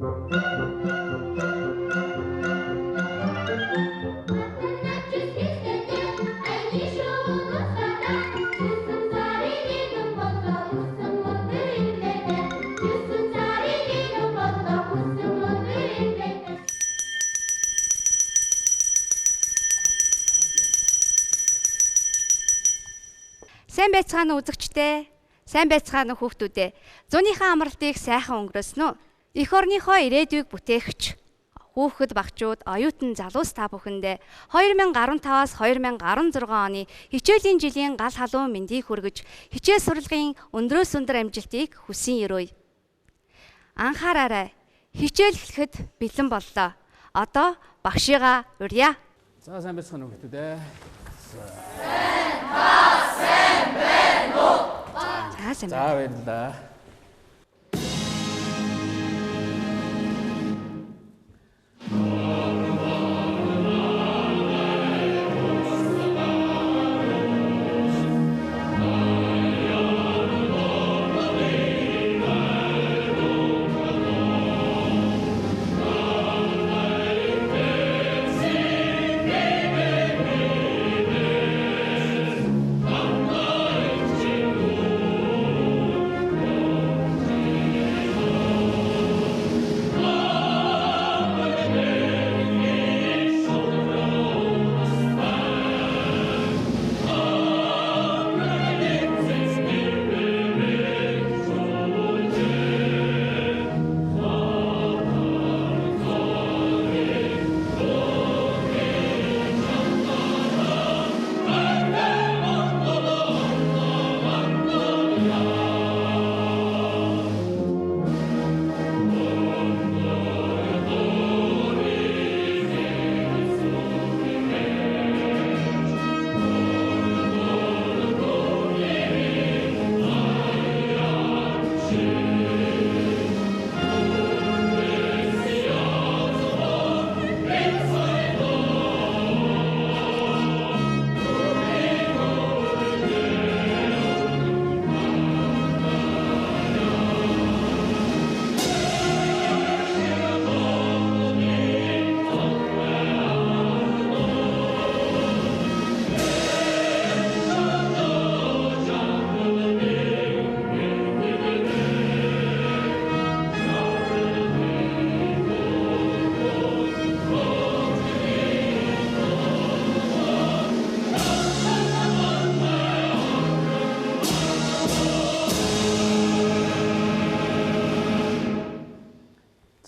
Сайн байцгаана уу үзэгчдээ. Сайн байцгаана уу хүүхдүүдээ. Зуныхаа амралтыг сайхан өнгөрөөснө үү? Эх орныхоо ирээдүйг бүтээгч хүүхэд багчууд, оюутан залуус та бүхэндээ 2015-аас 2016 оны хичээлийн жилийн гал халуун мэндийг хүргэж, хичээл сурлагын өндрөөс өндөр амжилтыг хүсэн өрөөе. Анхаараарай. Хичээл эхлэхэд бэлэн боллоо. Одоо багшигаа урья. За сайн байцгаана уу хүүхдүүдээ. Сайн байна уу? За баярлалаа.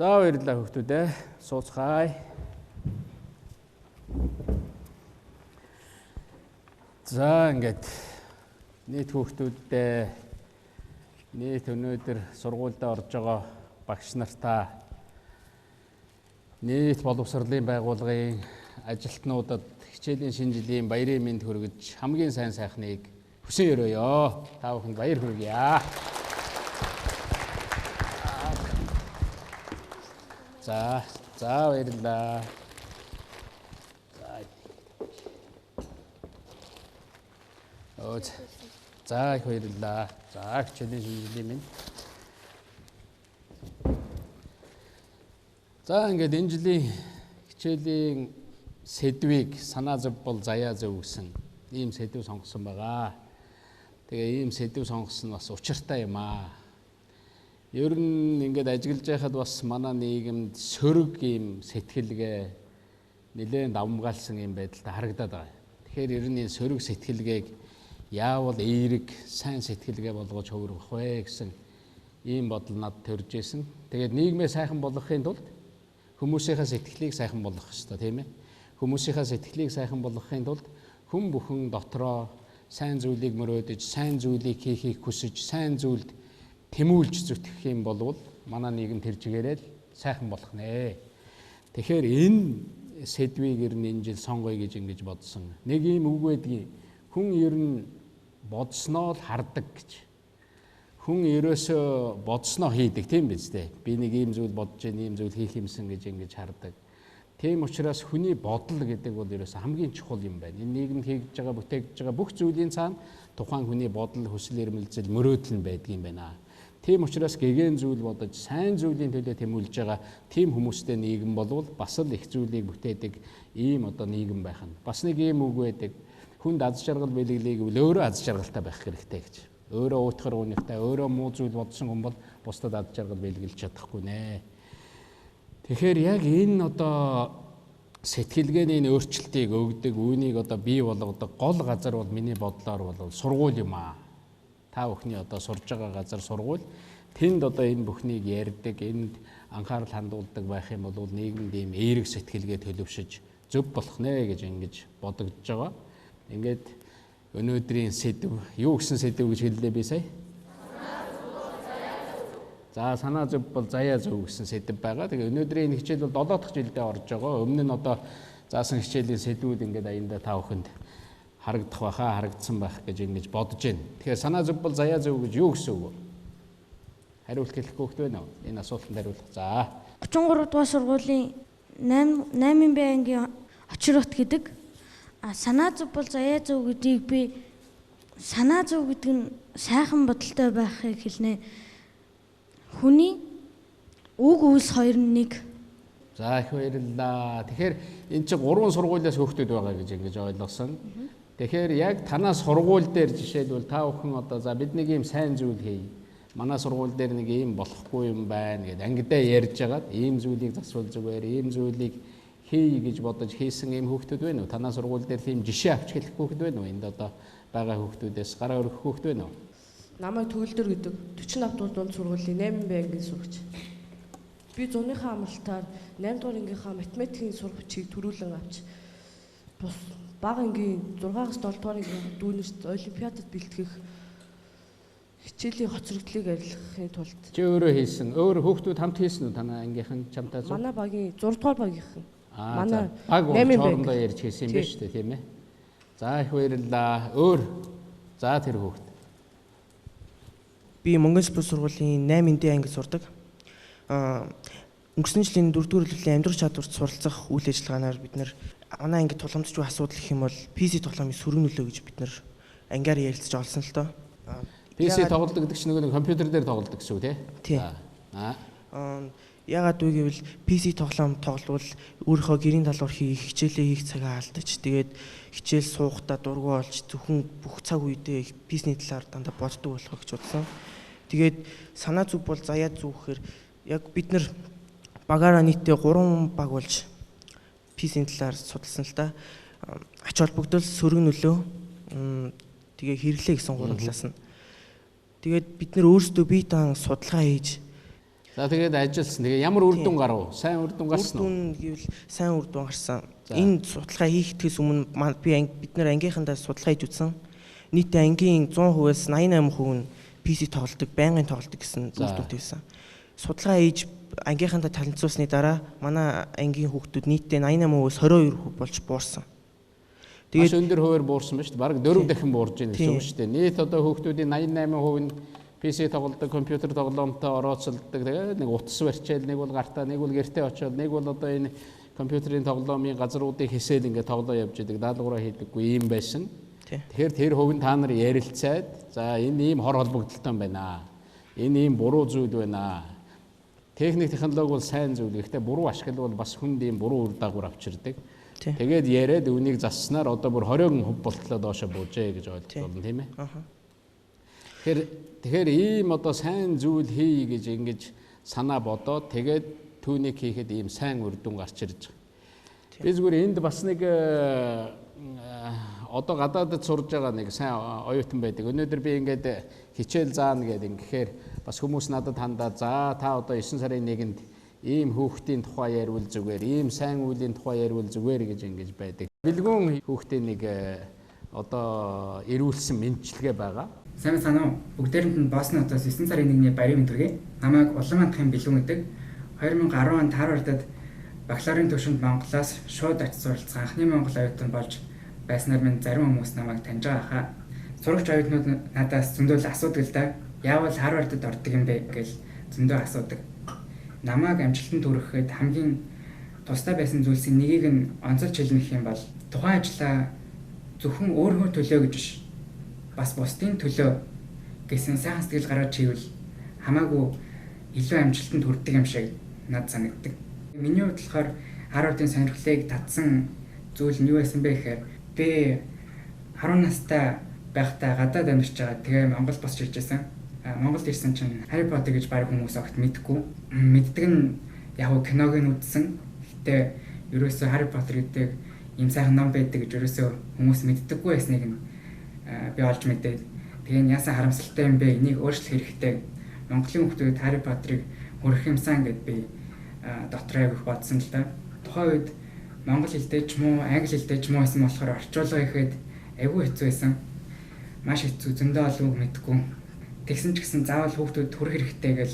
За баярлалаа хүүхдүүдээ. Сууцгаая. За ингээд нийт хүүхдүүдээ нийт өнөөдөр сургуульд орж байгаа багш нартаа нийт боловсролын байгууллагын ажилтнуудад хичээлийн шинэ жилийн баярын мэнд хүргэж хамгийн сайн сайхныг хүсэн өрөөё. Та бүхэнд баяр хүргье. За баярлалаа. За их баярлалаа. За хичээлийн шинэ жилийн мэнд. За ингээд энэ жилийн хичээлийн сэдвийг санаа зов бол заяа зөв гэсэн ийм сэдв сонгосон байгаа. Тэгээ ийм сэдв сонгосон бас учиртай юм аа. Ер нь ингээд ажиглаж байхад бас манай нийгэмд сөрөг ийм сэтгэлгээ нэлээд давмгаалсан юм байдалтай харагдаад байгаа. Тэгэхээр ер нь энэ сөрөг сэтгэлгээг яавал эерэг сайн сэтгэлгээ болгож хувирах вэ гэсэн ийм бодол над төрж исэн. Тэгээд нийгмээ сайхан болгохын тулд хүмүүсийнхээ сэтгэлийг сайхан болгох хэрэгтэй тийм ээ. Хүмүүсийнхээ сэтгэлийг сайхан болгохын тулд хүн бүхэн дотроо сайн зүйлийг мөрөөдөж, сайн зүйлийг хийхийг хүсэж, сайн зүйлд тэмүүлж зүтгэх юм бол манай нийгэм тэр чигээрээ сайхан болох нэ. Тэгэхээр энэ сэдвийг ер нь энэ жил сонгоё гэж ингэж бодсон. Нэг юм үг байдгийг хүн ер нь бодсноо л хардаг гэж. Хүн ерөөсөө бодсноо хийдэг тийм биз дээ. Би нэг ийм зүйл бодож байна, ийм зүйл хийх юмсан гэж ингэж хардаг. Тийм учраас хүний бодол гэдэг бол ерөөсөө хамгийн чухал юм байна. Энэ нийгэмд хийгдэж байгаа, бүтээгдэж байгаа бүх зүйлийн цаана тухайн хүний бодол, хүсэл, эрмэлзэл, мөрөөдөл нь байдаг юм байна. Тийм учраас гэгэн зүйл бодож сайн зүйлийн төлөө тэмүүлж байгаа тийм хүмүүстэй нийгэм болвол бас л их зүйлийг бүтээдэг ийм одоо нийгэм байх нь. Бас нэг ийм үг байдаг. Хүнд аз жаргал бэлгэлийг өөрөө аз жаргалтай байх хэрэгтэй гэж. Өөрөө уутгар үнэхтэй, өөрөө муу зүйл бодсон хүн бол бусдад аз жаргал бэлгэлж чадахгүй нэ. Тэгэхээр яг энэ одоо сэтгэлгээний өөрчлөлтийг өгдөг, үүнийг одоо бий болгодог гол газар бол миний бодлоор бол сургууль юм аа. Та бүхний одоо сурж байгаа газар сургууль. Тэнд одоо энэ бүхнийг ярьдаг, энд анхаарал хандуулдаг байх юм бол нийгэмд ийм эерэг сэтгэлгээ төлөвшөж зөв болох нэ гэж ингэж бодогдож байгаа. Ингээд өнөөдрийн сэдв юу гэсэн сэдв гэж хэллээ би сая? За санаа зөв бол заяа зөв гэсэн сэдв байгаа. Тэгээ өнөөдрийн энэ хичээл бол 7 дахь жилдээ орж байгаа. Өмнө нь одоо заасан хичээлийн сэдвүүд ингээд аяндаа та бүхэнд харагдах байхаа, харагдсан байх гэж ингэж бодож байна. Тэгэхээр санаа зөв бол заяа зөв гэж юу гэсэн үг вэ? Хариулт хэлэх хөөхт байна уу? Энэ асуултанд хариулах. За. 33 дугаар сургуулийн 8-ын Б ангийн очрот гэдэг. Санаа зөв бол заяа зөв гэдгийг би санаа зөв гэдэг нь сайхан бодолтой байхыг хэлнэ. Хүний үг үйлс хоёр нь нэг. За их баярлалаа. Тэгэхээр энэ чинь 3 сургуулиас хөөхтүүд байгаа гэж ингэж ойлгосон. Тэгэхээр яг танаас сургууль дээр жишээлбэл та бүхэн одоо за бид нэг ийм сайн зүйл хий. Манай сургууль дээр нэг ийм болохгүй юм байна гэдэг ангидаа ярьж байгаад ийм зүйлийг засвал зүгээр, ийм зүйлийг хий гэж бодож хийсэн ийм хүүхдүүд байна уу? Танаа сургууль дээр тийм жишээ авч хэлэх хүүхд байна уу? Энд одоо байгаа хүүхдүүдээс гараа өргөх хүүхд байна уу? Намайг Төгөлдөр гэдэг 45 дугаар дунд сургуулийн 8 Б ангийн сурагч. Би 100-ийнхаа амралтаар 8 дугаар ангийнхаа математикийн сургачийг төрүүлэн авч бус бага ангийн 6-аас 7 дугаар ангийн дүүнерт олимпиадад бэлтгэх хичээлийн хоцрогдлыг арилгахын тулд чи өөрөө хийсэн. Өөр хүүхдүүд хамт хийсэн үү танаа ангийнхан чамтай зур? манай багийн 6 дугаар багийнхан. Манай баг хоорондоо ярьж хийсэн юм байна шүү дээ, тийм ээ. За их баярлалаа. Өөр за тэр хүүхд. Би Мөнгөн спорт сургуулийн 8-ын Д ангид сурдаг. Өнгөрсөн жилийн 4-р хэлний амьдрах чадварт суралцах үйл ажиллагаанаар бид нэр манай ангид тулгамдж буй асуудал гэх юм бол PC тоглоомын сөрөг нөлөө гэж бид нэр ангиар ярилцаж олсон л доо. PC тоглодог гэдэг чинь нэг компьютер дээр тоглодог гэсэн үг тий? Яагаад вэ гэвэл PC тоглоом тоглолвол өөрийнхөө гэрийн талбар хичээлээ хийх цагаа алдаж тэгээд хичээл суухдаа дургу олж зөвхөн бүх цаг үедээ PC-ний талаар дандаа боддог болох гэж бодсон. Тэгээд санаа зүг бол заяа зүг гэхээр яг бид нар багаараа нийтдээ 3 баг болж PC-ийн талаар судалсан л да. Ач холбогдол, сөрөг нөлөө тэгээ хэрэглээ гэсэн 3 талаас нь. Тэгээд бид нар өөрсдөө бие даан судалгаа хийж за тэгээд ажилласан. Тэгээ ямар үр дүн гарав? Сайн үр дүн гарсан уу? Үр дүн гэвэл сайн үр дүн гарсан. Энэ судалгаа хийхдээс өмнө бид нар ангийнхандаа судалгаа хийж үзсэн. Нийтдээ ангийн 100%-аас 88% нь PC тоглодог, байнгын тоглодог гэсэн үр дүнтэй байсан. Судалгаа хийж ангийнхандаа танилцуулсны дараа манай ангийн хүүхдүүд нийтдээ 88%-аас 22% болж буурсан. Тэгээд өндөр хуваар буурсан ба шүү дээ. Бараг 4 дахин буурж байна гэсэн үг шүү дээ. Нийт одоо хүүхдүүдийн 88% нь PC тоглодог, компьютер тоглоомтой орооцолдог. Тэгээд нэг утас барьчаал, нэг бол гартаа, нэг бол гэртээ очиод, нэг бол одоо энэ компьютерийн тоглоомын газруудыг хэсэл ингээд тоглоо явж идэг, даалгавраа хийдэггүй юм байсан. Тэгэхээр тэр хувь нь та нар ярилцаад за энэ ийм хор холбогдолтой байна. Энэ ийм буруу зүйл байна. Техник технологи бол сайн зүйл. Гэхдээ буруу ашигла бол бас хүнд ийм буруу үр дагавар авчирдаг. Тэгээд яриад үнийг засснаар одоо бүр 20% болтлоо доошо буужээ гэж ойлгосон тийм ээ. Тэгэхээр ийм одоо сайн зүйл хий гэж ингэж санаа бодоод тэгээд түүнийг хийхэд ийм сайн үр дүн гарч ирж байгаа. Би зүгээр энд бас нэг одоо гадаадд сурж байгаа нэг сайн оюутан байдаг. Өнөөдөр би ингээд хичээл заана гэдэг ингэхээр бас хүмүүс надад хандаад за та одоо 9 сарын 1-нд ийм хүүхдийн тухай ярил зүгээр, ийм сайн үеийн тухай ярил зүгээр гэж ингэж байдаг. Бэлгүүн хүүхдийн нэг одоо ирүүлсэн мэдлэгээ байгаа. Сайн санаа бүгдээрэнд нь Боснотоос 9 сарын 1-ний баярын өдрийг намайг Улаанмандахын Бэлгүүн гэдэг 2010 онд Харвардад бакалаврын төвшөнд Монголоос шууд очиж суралцсан анхны монгол оюутан болж байснаар минь зарим хүмүүс намайг таньж байгаа хаа. Сурагч оюутнууд надаас зөндөл асуудаг л да. Яавал Харвардад ордог юм бэ гэж зөндөө асуудаг. Намайг амжилтанд хүрэхэд хамгийн тустай байсан зүйлсийн нэгийг нь онцолж хэлнэх юм бол тухайн ажлаа зөвхөн өөрийнхөө төлөө гэж биш бас бусдын төлөө гэсэн сайхан сэтгэл гаргаж хийвэл хамаагүй илүү амжилтанд хүрдэг юм шиг надад санагддаг. Миний хувьд болохоор Харвардын сонирхлыг татсан зүйл нь юу байсан бэ гэхээр би 10 настай байхдаа гадаад амьдарч байгаа. Тэгээ Монгол босч ирж байсан. Монголд ирсэн чинь Harry Potter гэж баг хүмүүс огт мэдгүй. Мэддэг нь яг киног нь үзсэн. Гэтэ ерөөсөө Harry Potter гэдэг ийм сайхан ном байдаг гэж ерөөсөө хүмүүс мэддэггүй байсныг нь би олж мэдээд тэгээ яасан харамсалтай юм бэ? Энийг өөрчлөх хэрэгтэй. Монголын хүмүүс Harry Potter-ыг хүрэх юмсан гэд би дотроо явах бодсон л да. Тухайн үед монгол хэлтэй ч юм уу, англи хэлтэй ч юм уу байсан болохоор орчуулга ихэд айгүй хэцүү байсан. Маш хэцүү, зөндөө олон үг мэдгүй. Тэгсэн ч гэсэн заавал хүүхдүүд хүрэх хэрэгтэй гэж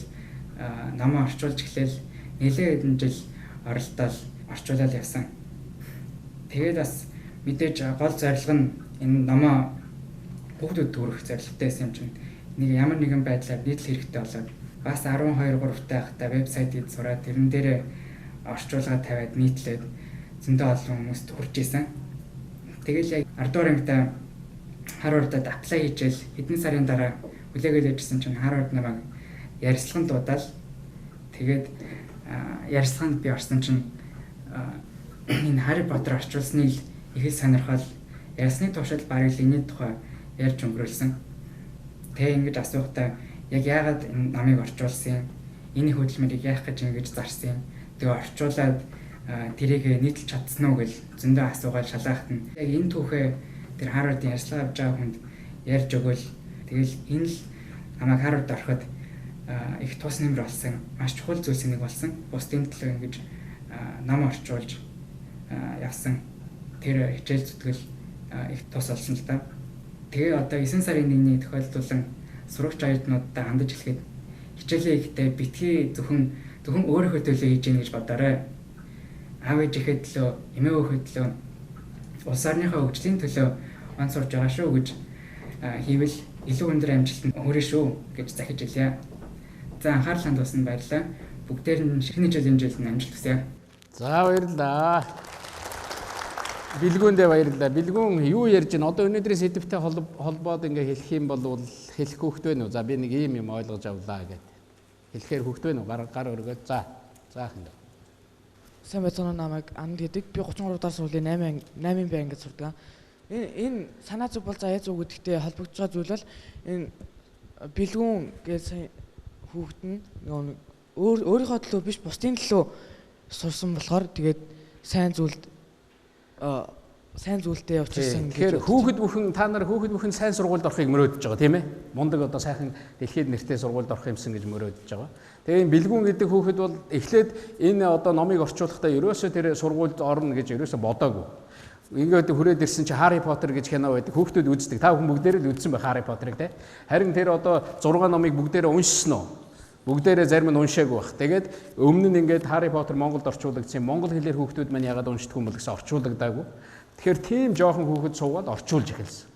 намаа орчуулж эхлээл нэлээд хэдэн жил оролдоод орчуулаад явсан. Тэгээд бас мэдээж гол зорилго нь энэ намаа хүүхдүүд төрөх зорилготой байсан юм чинь нэг ямар нэгэн байдлаар нийтлэх хэрэгтэй болоод бас 12 3 тахта вебсайтыг зураад тэрэн дээрээ орчуулга тавиад нийтлээд зөндөө олон хүмүүст хүрч исэн. Тэгэл яг 10 дугаар ангидаа Харвардад аплай хийжэл хэдэн сарын дараа хүлээгээд ирсэн чинь Харвард намайг ярилцлаганд дуудаал. Тэгээд ярилцлаганд би орсон чинь энэ Harry Potter орчуулсныг их сонирхол ярьсны туршид бараг л энэ тухай ярьж өнгөрүүлсэн. Тэгээ ингэж асуухтаа яг яагаад энэ намыг орчуулсан юм? Энэ хөдөлмөрийг яах гэж ингэж зарсан юм? Тэгээ орчуулад тэрийг нийтлж чадсан уу гэж зөндөө асуугаад шалгаахт нь яг энэ түүхээ тэр Харвардын ярьцлага авч байгаа хүнд ярьж өгөөл. Тэгэл энэ л намайг Харвард ороход их тус нэмэр болсон. Маш чухал зүйлс нэг болсон. Бусдын төлөө ингэж нам орчуулж явсан. Тэр хичээл зүтгэл их тус олсон л та. Тэгээ одоо 9 сарын 1-ний тохиолдуулан сурагч аялднуудтай хандаж хэлэхэд хичээлээ ихтэй битгий зөвхөн өөрийнхөө төлөө хийж гэнэ гэж бодоорой. Аав ээжийнхээ төлөө, эмээ өвгөө төлөө, улс орныхоо хөгжлийн төлөө онц сурж байгаа шүү гэж хийвэл илүү өндөр амжилтанд хүрэх шүү гэж захиж хэлье. За анхаарал хандуулсанд баярлалаа. Бүгдээр нь шинэ жилийн амжилт хүсье. За баярлалаа. Билгүүндээ баярлалаа. Билгүүн юу ярьж байна? Одоо өнөөдрийн сэдвтэй холбоод ингээ хэлэх юм бол хэлэх хөвгт байна уу? За би нэг ийм юм ойлгож авлаа гэд. Хэлэхээр хөвгт байна уу? Гар өргөөд. За хин. Сайн байцгаана намайг Анд гэдэг. Би 33 дахь сургуулийн 8-ын бай ангид сурдаг. Энэ санаа зүг бол заяа зүг гэдэгтэй холбогдож байгаа зүйл бол энэ бэлгүүн гэж хүүхэд нь өөрийнхөө төлөө биш бусдын төлөө сурсан болохоор тэгээд сайн зүйлтэй явчихсан. Тэгэхээр та нар хүүхэд бүхэн сайн сургуульд орохыг мөрөөдөж байгаа тийм ээ? Мундаг одоо сайхан дэлхийд нэртэй сургуульд орох юмсан гэж мөрөөдөж байгаа. Тэгээ энэ бэлгүүн гэдэг хүүхэд бол эхлээд энэ одоо номыг орчуулахдаа ерөөсөө тэр сургуульд орно гэж ерөөсөө бодоогүй. Ингээд хүрээд ирсэн чи Harry Potter гэж кино байдаг. Хүүхдүүд үздэг. Та бүхэн бүгдээрээ л үзсэн байх Harry Potter-ыг те. Харин тэр одоо 6 номыг бүгдээрээ уншсан уу? Бүгдээрээ зарим нь уншаагүй байх. Тэгээд өмнө нь ингээд Harry Potter Монголд орчуулагдсан. Монгол хэлээр хүүхдүүд маань яагаад уншдаг юм бол гэсэн орчуулагдаагүй. Тэгэхээр тийм жоохон хүүхэд суугаад орчуулж эхэлсэн.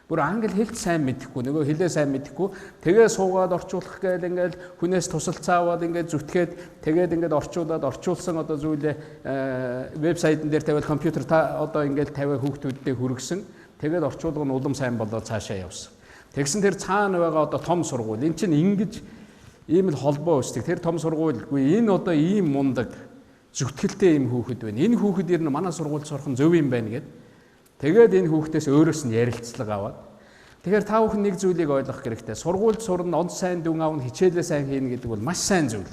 Бүр англи хэлт сайн мэдэхгүй, нөгөө хэлээ сайн мэдэхгүй. Тэгээ суугаад орчуулах гээл ингээд хүнээс тусалцаа аваад ингээд зүтгээд тэгээд ингээд орчуулсан одоо зүйлээ вебсайтн дээр тавиад компьютер одоо ингээд тавиа хүүхдүүддээ хүргэсэн. Тэгээд орчуулга нь улам сайн болоод цаашаа явсан. Тэгсэн тэр цаана байгаа одоо том сургууль. Энд чинь ингэж ийм л холбоо үүсдэг. Тэр том сургуульгүй энэ одоо ийм мундаг зүтгэлтэй ийм хүүхэд байна. Энэ хүүхэд ер нь манай сургуульд сурах нь зөв юм байна гэд. Тэгээд энэ хүүхдээс өөрөөс нь ярилцлага аваад. Тэгэхээр та бүхэн нэг зүйлийг ойлгох хэрэгтэй. Сургуульд сурна, онц сайн дүн аавн хичээлээ сайн хийнэ гэдэг бол маш сайн зүйл.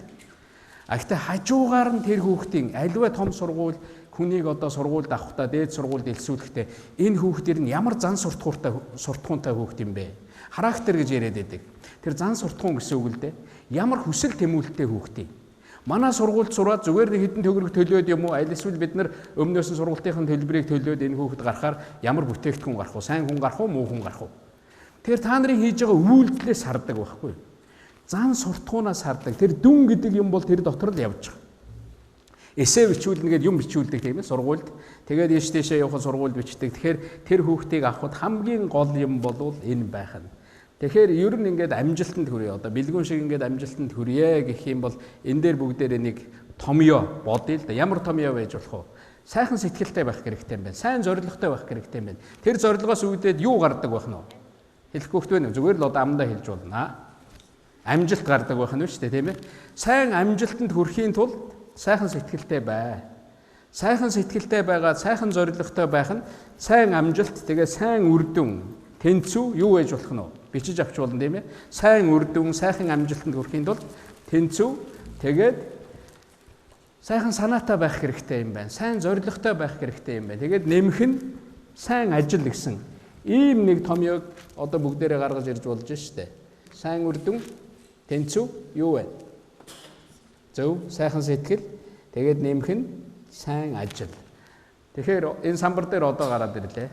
Гэхдээ хажуугаар нь тэр хүүхдийн аливаа том сургууль хүнийг одоо сургуульд авахдаа дээд сургуульд элсүүлэхдээ энэ хүүхдэр нь ямар зан суртахуунтай хүүхд юм бэ? Характер гэж яриад байдаг. Тэр зан суртахуун гэсэн үг л дээ. Ямар хүсэл тэмүүлэлтэй хүүхд юм. Манай сургуульд сураад зүгээр нэг хэдэн төгрөг төлөөд юм уу? Аль эсвэл бид нар өмнөөс нь сургуулийн төлбөрийг төлөөд энэ хүүхэд гарахаар ямар бүтээгдэхүүн гарах вэ? Сайн хүн гарах уу, муу хүн гарах уу? Тэгэхээр та нарын хийж байгаа үйлдэлээс хардаг байхгүй юу? Зан суртахуунаас хардаг. Тэр дүн гэдэг юм бол тэр дотор л явж байгаа. Эссе бичүүлнэ гэдэг юм бичүүлдэг тийм ээ сургуульд. Тэгээд ийш тийшээ явах сургуульд бичдэг. Тэгэхээр тэр хүүхдийг авахд хамгийн гол юм бол энэ байх нь. Тэгэхээр ер нь ингээд амжилтанд хүрье. Одоо бэлгүүн шиг ингээд амжилтанд хүрье гэх юм бол энэ дээр бүгдээрээ нэг томьёо бодъё л да. Ямар томьёо байж болох вэ? Сайхан сэтгэлтэй байх хэрэгтэй юм байна. Сайн зорилготой байх хэрэгтэй юм байна. Тэр зорилгоос үүдээд юу гардаг байх нь вэ? Хэлэх хөхт вэ? Зүгээр л одоо амдаа хэлж болно. амжилт гардаг байх нь шүү дээ, тийм ээ. Сайн амжилтанд хүрэхийн тулд сайхан сэтгэлтэй бай. Сайхан сэтгэлтэй байгаад сайхан зорилготой байх нь сайн амжилт, тэгээ сайн үр дүн, тэнцүү юу байж болох нь вэ? Бичиж авч болно, тийм ээ. Сайн үр дүн, сайхан амжилтанд хүрэхийн тулд тэнцүү, тэгээд сайхан санаатай байх хэрэгтэй юм байна. Сайн зорилготой байх хэрэгтэй юм байна. Тэгээд нэмэх нь сайн ажил гэсэн ийм нэг томьёог одоо бүгдээрээ гаргаж ирж болж штэ. Сайн үр дүн, тэнцүү юу вэ? Зөв, сайхан сэтгэл, тэгээд нэмэх нь сайн ажил. Тэгэхээр энэ самбар дээр одоо гараад ирлээ.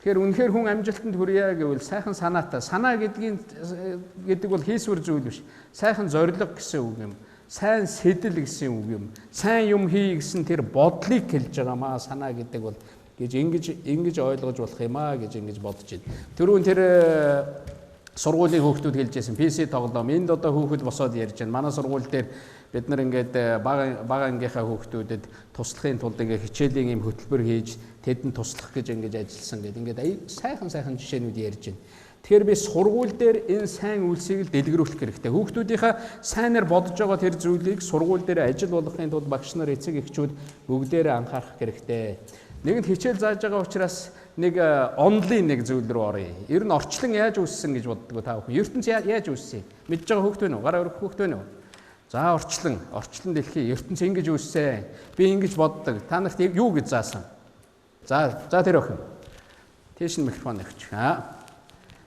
Тэгэхээр үнэхээр хүн амжилтанд хүрье гэвэл сайхан санаатай. Санаа гэдэг бол хийсвэр зүйл биш. Сайхан зорилго гэсэн үг юм. Сайн сэтэл гэсэн үг юм. Сайн юм хий гэсэн тэр бодлыг хэлж байгаамаа. Санаа гэдэг бол гэж ингэж ойлгож болох юм аа гэж ингэж бодож байна. Түрүүн тэр сургуулийн хүүхдүүд хэлж байсан PC тоглоом. Энд одоо хүүхэд босоод ярьж байна. Манай сургууль дээр бид нар ингээд бага ангийнхаа хүүхдүүдэд туслахын тулд ингээд хичээлийн юм хөтөлбөр хийж тэдэнд туслах гэж ингэж ажилласан гэдэг ингээд сайхан жишээнүүд ярьж байна. Тэгэхээр би сургууль дээр энэ сайн үйлсийг л дэлгэрүүлэх хэрэгтэй. Хүүхдүүдийнхаа сайнаар бодож байгаа тэр зүйлийг сургууль дээр ажил болгохын тулд багш нар, эцэг эхчүүд бүгдээрээ анхаарах хэрэгтэй. Нэгэнт хичээл зааж байгаа учраас нэг онлын нэг зүйл рүү оръё. Ер нь орчлон яаж үүссэн гэж боддог та бүхэн. ертөнц яаж үүссэн? Мэдж байгаа хүүхд вэ нү? Гараа өргөх хүүхд вэ нү? За орчлон дэлхий ертөнц ингэж үүссэн. Би ингэж боддог. Та нарт юу гэж заасан? За тэр охин. Тийш нь микрофон өгч.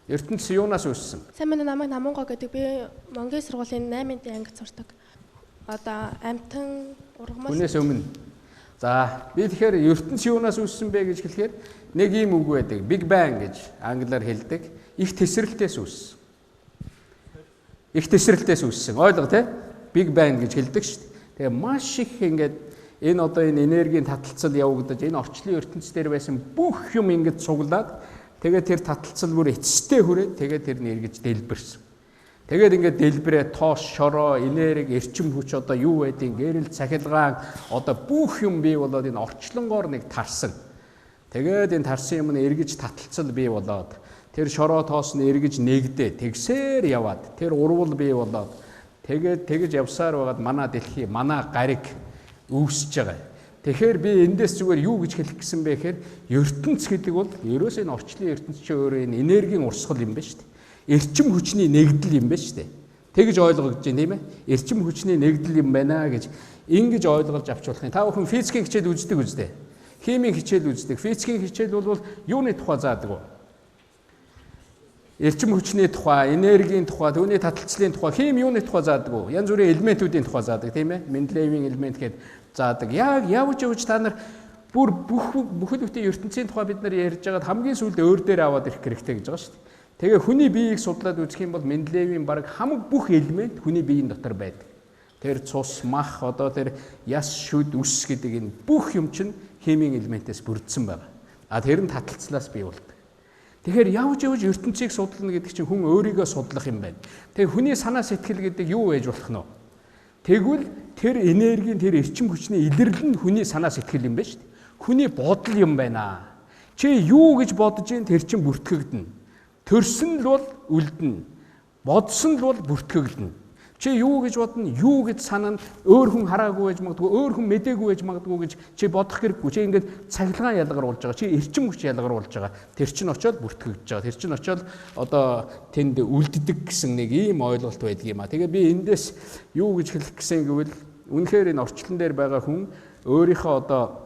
ертөнц юунаас үүссэн? Сайн минь намайг Намунго гэдэг. Би Монголын сургуулийн 8-р ангид сурдаг. Одоо амтан ургамал. Хүнээс өмнө. За би тэгэхээр ертөнц юунаас үүссэн бэ гэж хэлэхээр нэг ийм үг байдаг. Big Bang гэж англиар хэлдэг. Их тесрэлтээс үүссэн. Их тесрэлтээс үүссэн. Ойлго те? Big Bang гэж хэлдэг шүү дээ. Тэгээ маш их ингээд энэ одоо энэ энергийн таталцал явагдаж энэ орчлын ертөнц дээр байсан бүх юм ингээд цуглаад тэгээд тэр таталцал бүр эцэстээ хүрээд тэгээд тэр нь эргэж дэлбэрсэн. Тэгээд ингээд дэлбэрээ тоос, шороо, энерги, эрчим хүч одоо юу байдیں۔ Гэрэл цахилгаан одоо бүх юм бий болоод энэ орчлонгоор нэг тарсан. Тэгээд энэ тарсан юм нь эргэж таталцал бий болоод тэр шороо тоос нь эргэж нэгдээ тэгсээр яваад тэр урвал бий болоод тэгээд тэгж явсаар байгаад манай дэлхий, манай гариг үүсэж байгаа. Тэгэхээр би эндээс зүгээр юу гэж хэлэх гэсэн бэ гэхээр ертөнц гэдэг бол ерөөсөө энэ орчлын ертөнц чи өөрөө энэ энергийн урсгал юм байна шүү дээ. Эрчим хүчний нэгдэл юм байна шүү дээ. Тэгж ойлгогдож байна тийм ээ. Эрчим хүчний нэгдэл юм байна гэж ингэж ойлгож авч болох юм. Та бүхэн физикийн хичээл үздэг үстэй. Химийн хичээл үздэг. Физикийн хичээл бол юуны тухай заадаг вэ? Эрчим хүчний тухай, энергийн тухай, түүний таталцлын тухай, хим юуны тухай заадаг уу? Янз бүрийн элементүүдийн тухай заадаг тийм ээ. Менделеевийн элемент гэд заадаг. Яг явж та нар бүр бүхэл бүтэн ертөнцийн тухай бид нар ярьж байгаад хамгийн сүүлд өөр дээр аваад ирэх хэрэгтэй гэж байгаа шүү дээ. Тэгээ хүний биеийг судлаад үзэх юм бол Менделеевийн баг хамаг бүх элемент хүний биеийн дотор байдаг. Тэр цус, мах, одоо тэр яс, шүд, үс гэдэг энэ бүх юм чинь химийн элементээс бүрдсэн байна. Тэр нь таталцлаас бий болдог. Тэгэхээр явж ертөнцийг судлана гэдэг чинь хүн өөрийгөө судлах юм байна. Тэгээ хүний санаа сэтгэл гэдэг юу байж болох нь вэ? Тэгвэл тэр энергийн, тэр эрчим хүчний илэрлэл нь хүний санаа сэтгэл юм байна шүү дээ. Хүний бодол юм байна. Чи юу гэж бодож ийн тэр чин бүртгэгдэнэ. Төрсөн л бол үлдэнэ. Бодсон л бол бүртгэгдэнэ. Чи юу гэж бодно, юу гэж санана, өөр хүн хараагүй байж магадгүй, өөр хүн мэдээгүй байж магадгүй гэж чи бодох хэрэггүй. Чи ингээд цахилгаан ялгаруулж байгаа. Чи эрчим хүч ялгаруулж байгаа. Тэр чин очиод бүртгэгдэж байгаа. Тэр чин очиод одоо тэнд үлддэг гэсэн нэг ийм ойлголт байдаг юм а. Тэгээ би эндээс юу гэж хэлэх гэсэн гэвэл үнэхээр энэ орчлон дээр байгаа хүн өөрийнхөө одоо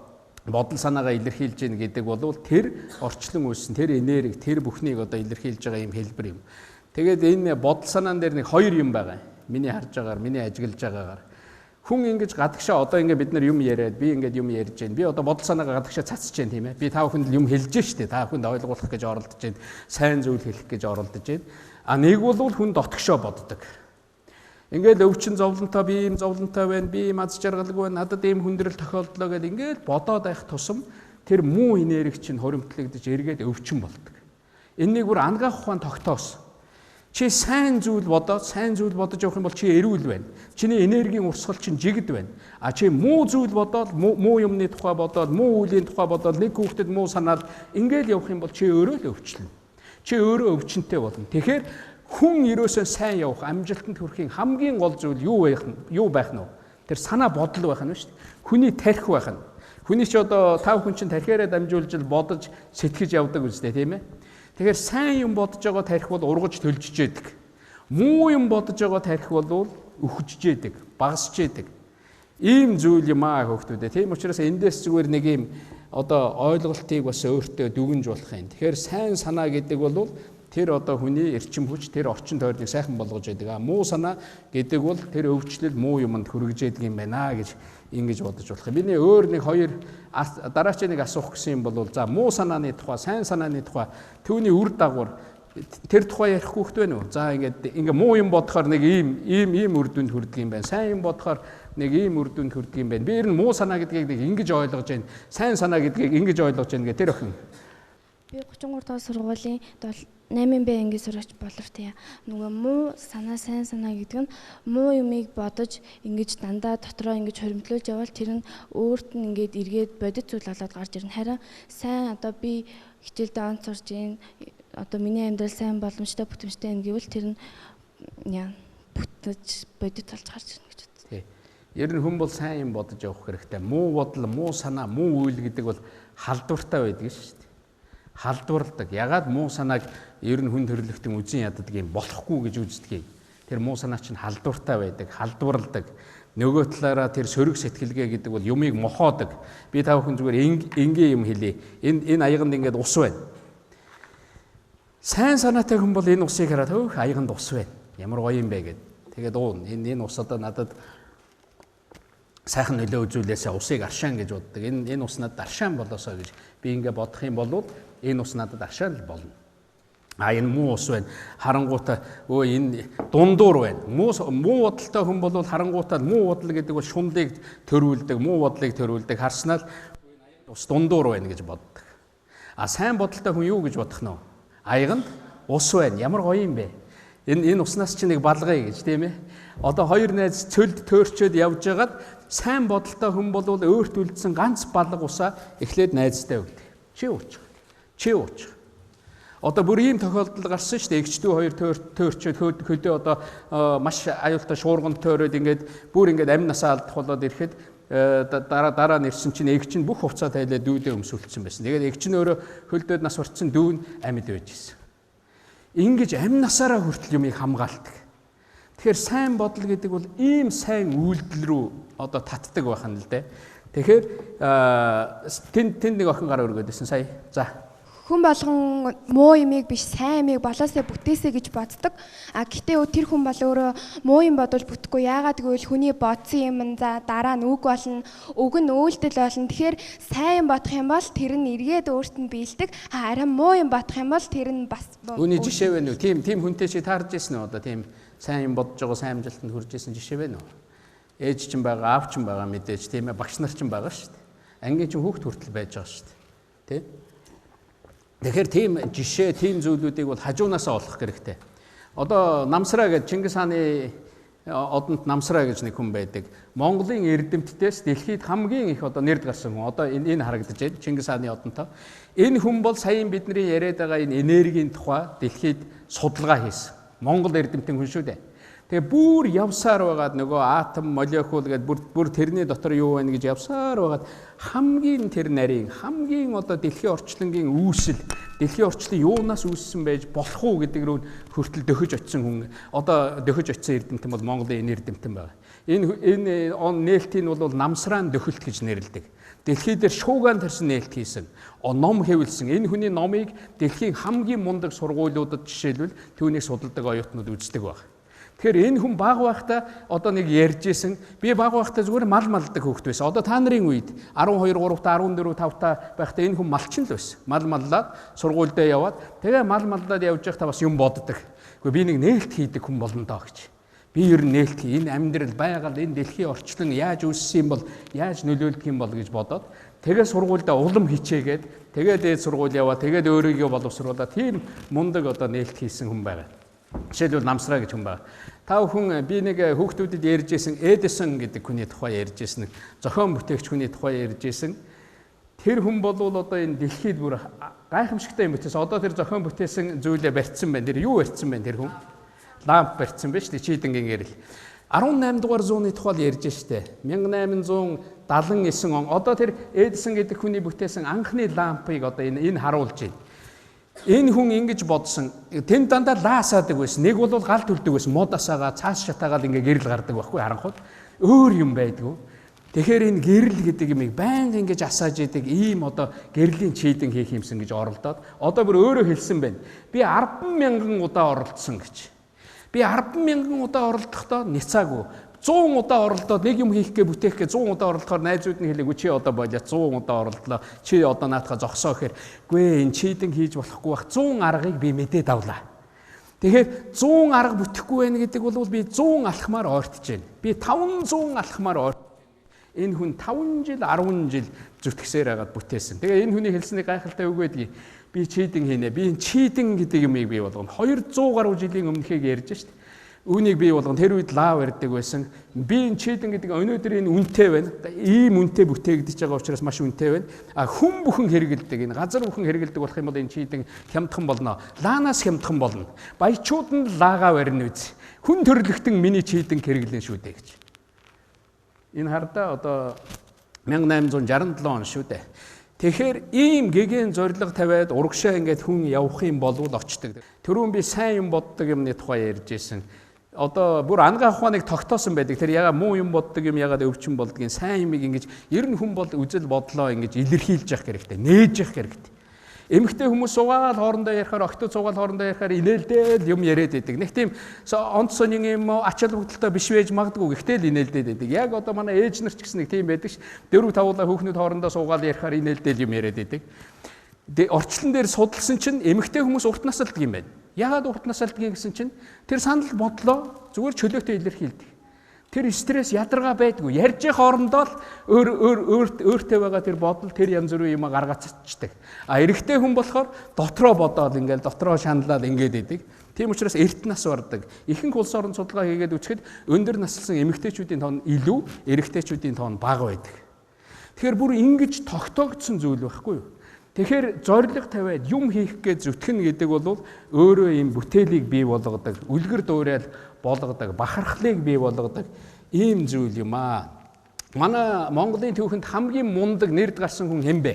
бодол санаагаа илэрхийлж гин гэдэг бол тэр орчлон үүссэн, тэр энерги, тэр бүхнийг одоо илэрхийлж байгаа юм хэлбэр юм. Тэгээд энэ бодол санаан дээр нэг хоёр юм байгаа. Миний харж байгаагаар, миний ажиглаж байгаагаар хүн ингэж гадагшаа одоо ингэ бид нар юм яриад би ингэж юм ярьж байна. Би одоо бодол санаагаа гадагшаа цацж байна тийм ээ. Би та бүхэнд юм хэлж штэ. Та бүхэнд ойлгуулах гэж оролдож байна. Сайн зүйл хэлэх гэж оролдож байна. Нэг бол хүн дотгошоо боддог. Ингээд өвчин зовлонтой би ийм зовлонтой байна. Би ийм аз жаргалгүй байна. Надад ийм хүндрэл тохиолдлоо гэдээ ингээд бодоод байх тусам тэр муу энерги чинь хоримтлагдаж эргээд өвчин болдог. Энэнийг бүр ангаах ухаан тогтоосон. Чи сайн зүйл бодож явах юм бол чи эрүүл байна. Чиний энергийн урсгал чинь жигд байна. Чи муу зүйл бодоод муу юмны тухай бодоод муу үеийн тухай бодоод нэг хүүхдэд муу санаад ингээл явах юм бол чи өөрөө л өвчлөн. Чи өөрөө өвчнөтэй болно. Тэгэхээр хүн ерөөсөө сайн явах, амжилтанд хүрэхийн хамгийн гол зүйл юу байх нь вэ? Тэр санаа бодол байх нь шүү дээ. Хүний тархи байх нь. Хүний ч одоо тав хүн чинь тархиараа дамжуулж бодож сэтгэж явдаг үстэй тийм ээ. Тэгэхээр сайн юм бодож байгаа тархи бол ургаж төлжиж яадаг. Муу юм бодож байгаа тархи бол өхөжж яадаг, багасж яадаг. Ийм зүйл юм аа хөөхдүүдээ. Тийм учраас эндээс зүгээр нэг юм одоо ойлголтыг бас өөртөө дүгнж болох юм. Тэгэхээр сайн санаа гэдэг бол тэр одоо хүний эрчим хүч, тэр орчин тойрныг сайхан болгож яадаг. Муу санаа гэдэг бол тэр өвчлөл муу юмд хүргэж яадаг юм байна гэж ингэж бодож болох юм. Миний өөр нэг хоёр дараач нэг асуух гэсэн юм бол за муу санааны тухай, сайн санааны тухай түүний үр дагавар тэр тухай ярих хүүхэд байна уу? За ингээд муу юм бодохоор нэг ийм үр дүнд хүрдэг юм байна. Сайн юм бодохоор нэг ийм үр дүнд хүрдэг юм байна. Би ер нь муу санаа гэдгийг нэг ингэж ойлгож байна. Сайн санаа гэдгийг ингэж ойлгож байна гэх тэр охин. Би 33 дахь сургуулийн 8 Б ангийн сурагч боловтой. Нөгөө муу санаа, сайн санаа гэдэг нь муу юмыг бодож ингэж дандаа дотроо ингэж хоримтлуулж явбал тэр нь өөрт нь ингэж эргээд бодит зүйл болоод гарч ирнэ. Харин сайн одоо би хичээлдээ онц сурж ийн одоо миний амьдрал сайн боломжтой бүтэмжтэй юм гэвэл тэр нь бүтэж бодит болж гарч ирнэ гэж бодсон. Ер нь хүн бол сайн юм бодож явах хэрэгтэй. Муу бодол, муу санаа, муу үйл гэдэг бол халдвартай байдаг шүү дээ. Халдварладаг. Ягаад муу санааг ер нь хүн төрлөختөн үзэн яддаг юм болохгүй гэж үздэг юм. Тэр муу санаа чинь халдвартай байдаг, халдварладаг. Нөгөө талаараа тэр сөрөг сэтгэлгээ гэдэг бол юмыг мохоодог. Би та бүхэн зүгээр энгийн юм хэлье. Энэ аяганд ингээд ус байна. Сайн санаатай хүн бол энэ усыг хараад хөөх аяганд ус байна. Ямар гоё юм бэ гэд. Тэгээд энэ ус одоо надад сайхан нөлөө үзүүлээсээ усыг аршаан гэж боддог. Энэ ус надад аршаан болоосоо гэж би ингээ бодох юм бол энэ ус надад аршаан л болно. Энэ муу ус байна. Харангуйтай энэ дундуур байна. Муу бодолтой хүн бол харангуйтай муу бодол гэдэг бол шунлыг төрүүлдэг, муу бодлыг төрүүлдэг. Харснаар ус дундуур байна гэж боддог. Сайн бодолтой хүн юу гэж бодох нь вэ? Аяганд ус байна. Ямар гоё юм бэ? Энэ уснаас чи нэг балгая гэж тийм ээ. Одоо хоёр найз цөлд төөрчөөд явж байгаад сайн бодолтой хүн бол өөрт үлдсэн ганц балга усаа эхлээд найзтай өгдөг. Чи ууч. Одоо бүр ийм тохиолдол гарсан шүү дээ. Эгчдүү хоёр төөрчөөд хөдөө одоо маш аюултай шуурганд төөрөөд ингээд бүр ингээд амь насаа алдах болоод ирэхэд дараа нь ирсэн чинь эгч нь бүх хувцас тайлаа дүүдээ өмсүүлсэн байсан. Тэгээд эгч нь өөрөө хөлдөөд нас урцсан дүү нь амьд байж гисэн. Ингэж амь насаараа хүртэл юмыг хамгаалдаг. Тэгэхээр сайн бодол гэдэг бол ийм сайн үйлдэл рүү одоо татдаг байх нь л дээ. Тэгэхээр тэнд нэг охин гараа өргөдсөн сая. За. Хүн болгон муу юмыг биш сайн юмыг болоосоо бүтээсэй гэж боддог. Гэхдээ тэр хүн бол өөрөө муу юм бодвол бүтэхгүй. Яагаад гэвэл хүний бодсон юм за дараа нь үг болно, үг нь үйлдэл болно. Тэгэхээр сайн юм бодох юм бол тэр нь эргээд өөрт нь биелдэг. Харин муу юм бодох юм бол тэр нь бас Үүний жишээ байна уу? Тийм хүнтэй чи таарж ирсэн үү? Одоо тийм сайн юм бодож байгаа сайн амжилтанд хүрж ирсэн жишээ байна уу? Ээж чинь байгаа, аав чинь байгаа мэдээж тийм ээ, багш нар чинь байгаа шүү дээ. Ангийн чинь хүүхд хүртэл байж байгаа шүү дээ. Тэ? Тэгэхээр тийм жишээ, тийм зүйлүүдийг бол хажуунаасаа олох хэрэгтэй. Одоо Намсраа гэж Чингис хааны одонд Намсраа гэж нэг хүн байдаг. Монголын эрдэмтдээс дэлхийд хамгийн их одоо нэрд гарсан хүн. Одоо энэ харагдаж байна. Чингис хааны одонтой. Энэ хүн бол саяын бидний яриад байгаа энэ энергийн тухай дэлхийд судалгаа хийсэн. Монгол эрдэмтэн хүн шүү дээ. Тэгээ бүр явсаар байгаад нөгөө атом, молекул гэдэг бүр тэрний дотор юу байна гэж явсаар байгаад хамгийн тэр нарийн хамгийн одоо дэлхийн орчлонгийн үүсэл, дэлхийн орчлон юунаас үүссэн байж болох уу гэдэг рүү хүртэл дөхөж очисон хүн. Одоо дөхөж очисон эрдэмтэн бол Монголын энэ эрдэмтэн байна. Энэ нээлтийг нь бол намсраан дөхөлт гэж нэрлэдэг. Дэлхий дээр шуугаан тарсан нээлт хийсэн. Ном хэвлсэн. Энэ хүний номыг дэлхийн хамгийн мундаг сургуулиудад жишээлбэл түүнийг судалдаг оюутнууд үздэг баг. Тэгэхээр энэ хүн баг байхдаа одоо нэг ярьж исэн. Би баг байхдаа зүгээр мал малдаг хүүхэд байсан. Одоо та нарын үед 12, 3 та 14, 5 та байхдаа энэ хүн малчин л байсан. Мал маллаад сургуульдаа яваад тэгээ мал маллаад явж байхдаа бас юм боддог. Гэхдээ би нэг нээлт хийдэг хүн болно доо гэж. Би ер нь нээлт хий. Энэ амьдрал байгаль энэ дэлхийн орчлон яаж үүссэн юм бол яаж нөлөөлдөг юм бол гэж бодоод тэгээ сургуульдаа улам хичээгээд тэгээ дээд сургууль яваа тэгээд өөрийгөө боловсруулаад тийм мундаг одоо нээлт хийсэн хүн байгаа. Жишээлбэл Намсраа гэж хүн байна. Та бүхэн би нэг хүүхдүүдэд ярьж исэн Эдисон гэдэг хүний тухай ярьж исэн. Зохион бүтээгч хүний тухай ярьж исэн. Тэр хүн бол одоо энэ дэлхийд бүр гайхамшигтай юм бүтээсэн. Одоо тэр зохион бүтээсэн зүйлээ барьсан байна. Тэр юу барьсан байна тэр хүн? ламп барьсан байна шүү дээ Чийдэнгийн гэрэл. 18 дугаар зууны тухай ярьж штэ. 1879 он. Одоо тэр Эдисон гэдэг хүний бүтээсэн анхны лампыг одоо энэ харуулж байна. Энэ хүн ингэж бодсон. Тэнд дандаа лаасаадаг байсан. Нэг бол гал төлдөг байсан. Модасаага цаас шатаагаад ингээ гэрэл гардаг байхгүй харанхууд. Өөр юм байдгүй. Тэгэхээр энэ гэрэл гэдэг юмыг байнга ингэж асааж идэг ийм одоо гэрлийн чийдэн хийх юмсан гэж оролдоод одоо бүр өөрөө хэлсэн байна. Би 10,000 удаа оролдсон гэж. Би 10,000 удаа оролдохдоо ницаагүй. 100 удаа оролдоод нэг юм хийхгээ бүтээхгээ 100 удаа оролдохоор найзууд нь хэлээг чи одоо болоо 100 удаа оролдлоо. Чи одоо наатахаа зогсоо гэхээр гүй энэ чийдэн хийж болохгүй бах 100 аргыг би мэдээд авлаа. Тэгэхээр 100 арга бүтэхгүй байх гэдэг бол би 100 алхмаар ойртож байна. Би 500 алхмаар ойрт. Энэ хүн 5 жил 10 жил зүтгэсээр хагаад бүтээсэн. Тэгээ энэ хүний хэлсний гайхалтай үг байдгийг би чийдэн хийнэ. Би энэ чийдэн гэдэг юмыг бий болгоно. 200 гаруй жилийн өмнөхийг ярьж шít. Үүнийг бий болгоно. Тэр үед лав ярьдаг байсан. Би энэ чийдэн гэдэг өнөөдөр энэ үнэтэй байна. Ийм үнэтэй бүтээгдэж байгаа учраас маш үнэтэй байна. Хүн бүхэн хэрэгэлдэг. Энэ газар бүхэн хэрэгэлдэг болох юм бол энэ чийдэн хямдхан болно. Лаанаас хямдхан болно. Баячууд нь лаагаа барьна үз. Хүн төрлөختөн миний чийдэн хэрэглэн шүү дээ гэж. Энэ хардаа одоо 1867 он шүү дээ. Тэгэхээр ийм гэгэн зориг тавиад урагшаа ингээд хүн явах юм болвол очдөг. Түрүүн би сайн юм боддог юмны тухай ярьж ирсэн. Одоо бүр ангаа ухааныг тогтоосон байдаг. Тэр яга муу юм боддог юм ягаад өвчин болдгийг сайн юмыг ингэж ер нь хүн бол үзэл бодлоо ингэж илэрхийлж явах хэрэгтэй. Нээж явах хэрэгтэй. Эмэгтэй хүмүүс суугаад хоорондоо ярихаар октод суугаад хоорондоо ярихаар инээлдэл юм яриад байдаг. Нэг тийм онцсон юм ачаал бүгдэлтэй биш байж магадгүй гэхдээ л инээлдээд байдаг. Яг одоо манай ээж нар ч гэсэн нэг тийм байдаг ш. 4 5 хүүхнүүд хоорондоо суугаад ярихаар инээлдэл юм яриад байдаг. Орчлон дээр судалсан чинь эмэгтэй хүмүүс урт насалдаг юм байна. Ягаад урт насалдаг гэсэн чинь тэр санал бодлоо зүгээр чөлөөтэй илэрхийлдэг. Тэр стресс ядаргаа байдгүй. Ярьж хоорондоо л өөртөө байгаа тэр бодол тэр янз бүрийн юм гаргацчихдаг. Эрэгтэй хүн болохоор дотроо бодоод ингээл дотроо шаналаад ингээд идэг. Тийм учраас эрт нас бардаг. Ихэнх улс орон судалгаа хийгээд үчихэд өндөр наслсан эмэгтэйчүүдийн тоон илүү, эрэгтэйчүүдийн тоон бага байдаг. Тэгэхээр бүр ингэж тогтоогдсон зүйл байхгүй юу? Тэгэхээр зориг тавиад юм хийх гэж зүтгэн гэдэг бол өөрөө ийм бүтээлийг бий болгодог, үлгэр дуурайл болгодог, бахархлыг бий болгодог ийм зүйл юм аа. Манай Монголын түүхэнд хамгийн мундаг нэрд гарсан хүн хэн бэ?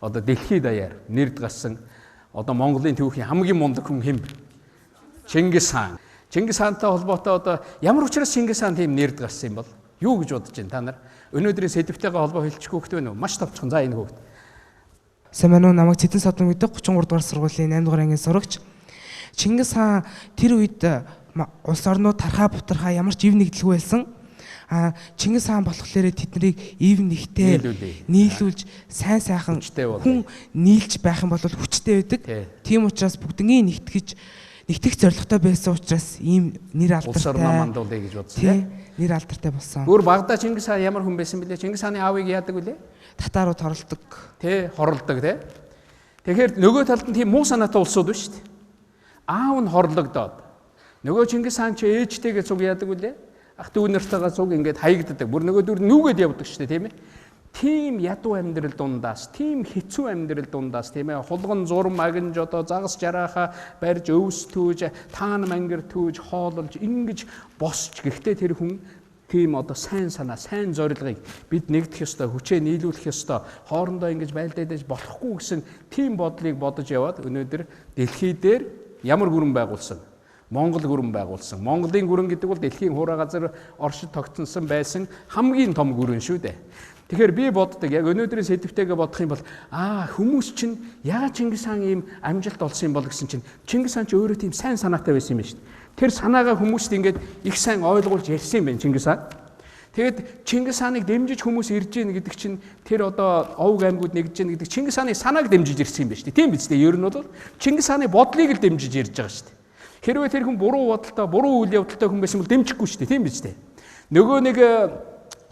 Одоо дэлхийд даяар нэрд гарсан одоо Монголын түүхийн хамгийн мундаг хүн хэн бэ? Чингис хаан. Чингис хаантай холбоотой одоо ямар учраас Чингис хаан тийм нэрд гарсан юм бол? Юу гэж бодож байна та нар? Өнөөдрийн сэдвтэйгээ холбоо хэлчихгүй хөхт байна уу? Маш товчхон. За энэ хөхт. Сайн байна уу? Намайг Цэдэн Содон гэдэг 33 дугаар сургуулийн 8 дугаар ангийн сурагч. Чингис хаан тэр үед улс орнууд тархаа бутархаа ямар ч ив нэгдэлгүй байсан. Чингис хаан болохоор тэднийг ив нэгтэй нийлүүлж сайн сайхан хүн нийлж байх юм бол хүчтэй байдаг. Тийм учраас бүгднийг нэгтгэх зорилготой байсан учраас ийм нэр алдартай. Улс орноо мандуулъя гэж бодсон тийм. Нэр алдартай болсон. Бүр Багдад Чингис хаан ямар хүн байсан бэлээ? Чингис хааны аавыг яадаг вүлээ? Татарууд хорлдог. Хорлдог тий. Тэгэхээр нөгөө талд нь тийм муу санаатай улсууд биш үү? Аав нь хорлогдоод нөгөө Чингис хаан ч ээжтэйгээ цуг яадаг вүлээ? Ах дүү нартайгаа цуг ингээд хаягддаг. Бүр нөгөө дүр нүгэд явдаг шүү дээ тийм ээ. Тийм ядуу амьдрал дундаас, тийм хэцүү амьдрал дундаас тийм ээ. Хулган зурм агнж одоо загас жарааха барьж өвс түүж, таан мангар түүж, хоололж ингэж босч. Гэхдээ тэр хүн тийм одоо сайн санаа, сайн зорилгыг бид нэгдэх ёстой, хүчээ нийлүүлэх ёстой, хоорондоо ингэж байлдаад болохгүй гэсэн тийм бодлыг бодож яваад өнөөдөр дэлхий дээр ямар гүрэн байгуулсан? Монгол гүрэн байгуулсан. Монголын гүрэн гэдэг бол дэлхийн хуурай газар оршид тогтсон байсан хамгийн том гүрэн шүү дээ. Тэгэхээр би боддог яг өнөөдрийн сэдвтэйгээ бодох юм бол хүмүүс чинь яагаад Чингис хаан ийм амжилт олсон юм бол гэсэн чинь Чингис хаан ч өөрөө тийм сайн санаатай байсан юм байна шүү дээ. Тэр санаагаа хүмүүст ингээд их сайн ойлгуулж ярьсан юм байна Чингис хаан. Тэгэд Чингис хааныг дэмжиж хүмүүс ирж гин гэдэг чинь тэр одоо овг аймагуд нэгдэж гин гэдэг Чингис хааны санааг дэмжиж ирсэн юм байна шүү дээ. Тийм биз дээ. Ер нь бол Чингис хааны бодлыг л дэмжиж ирж байгаа шүү дээ. Хэрвээ тэр хүн буруу бодолтой, буруу үйл явдалтай хүн байсан бол дэмжихгүй шүү дээ. Тийм биз дээ. Нөгөө нэг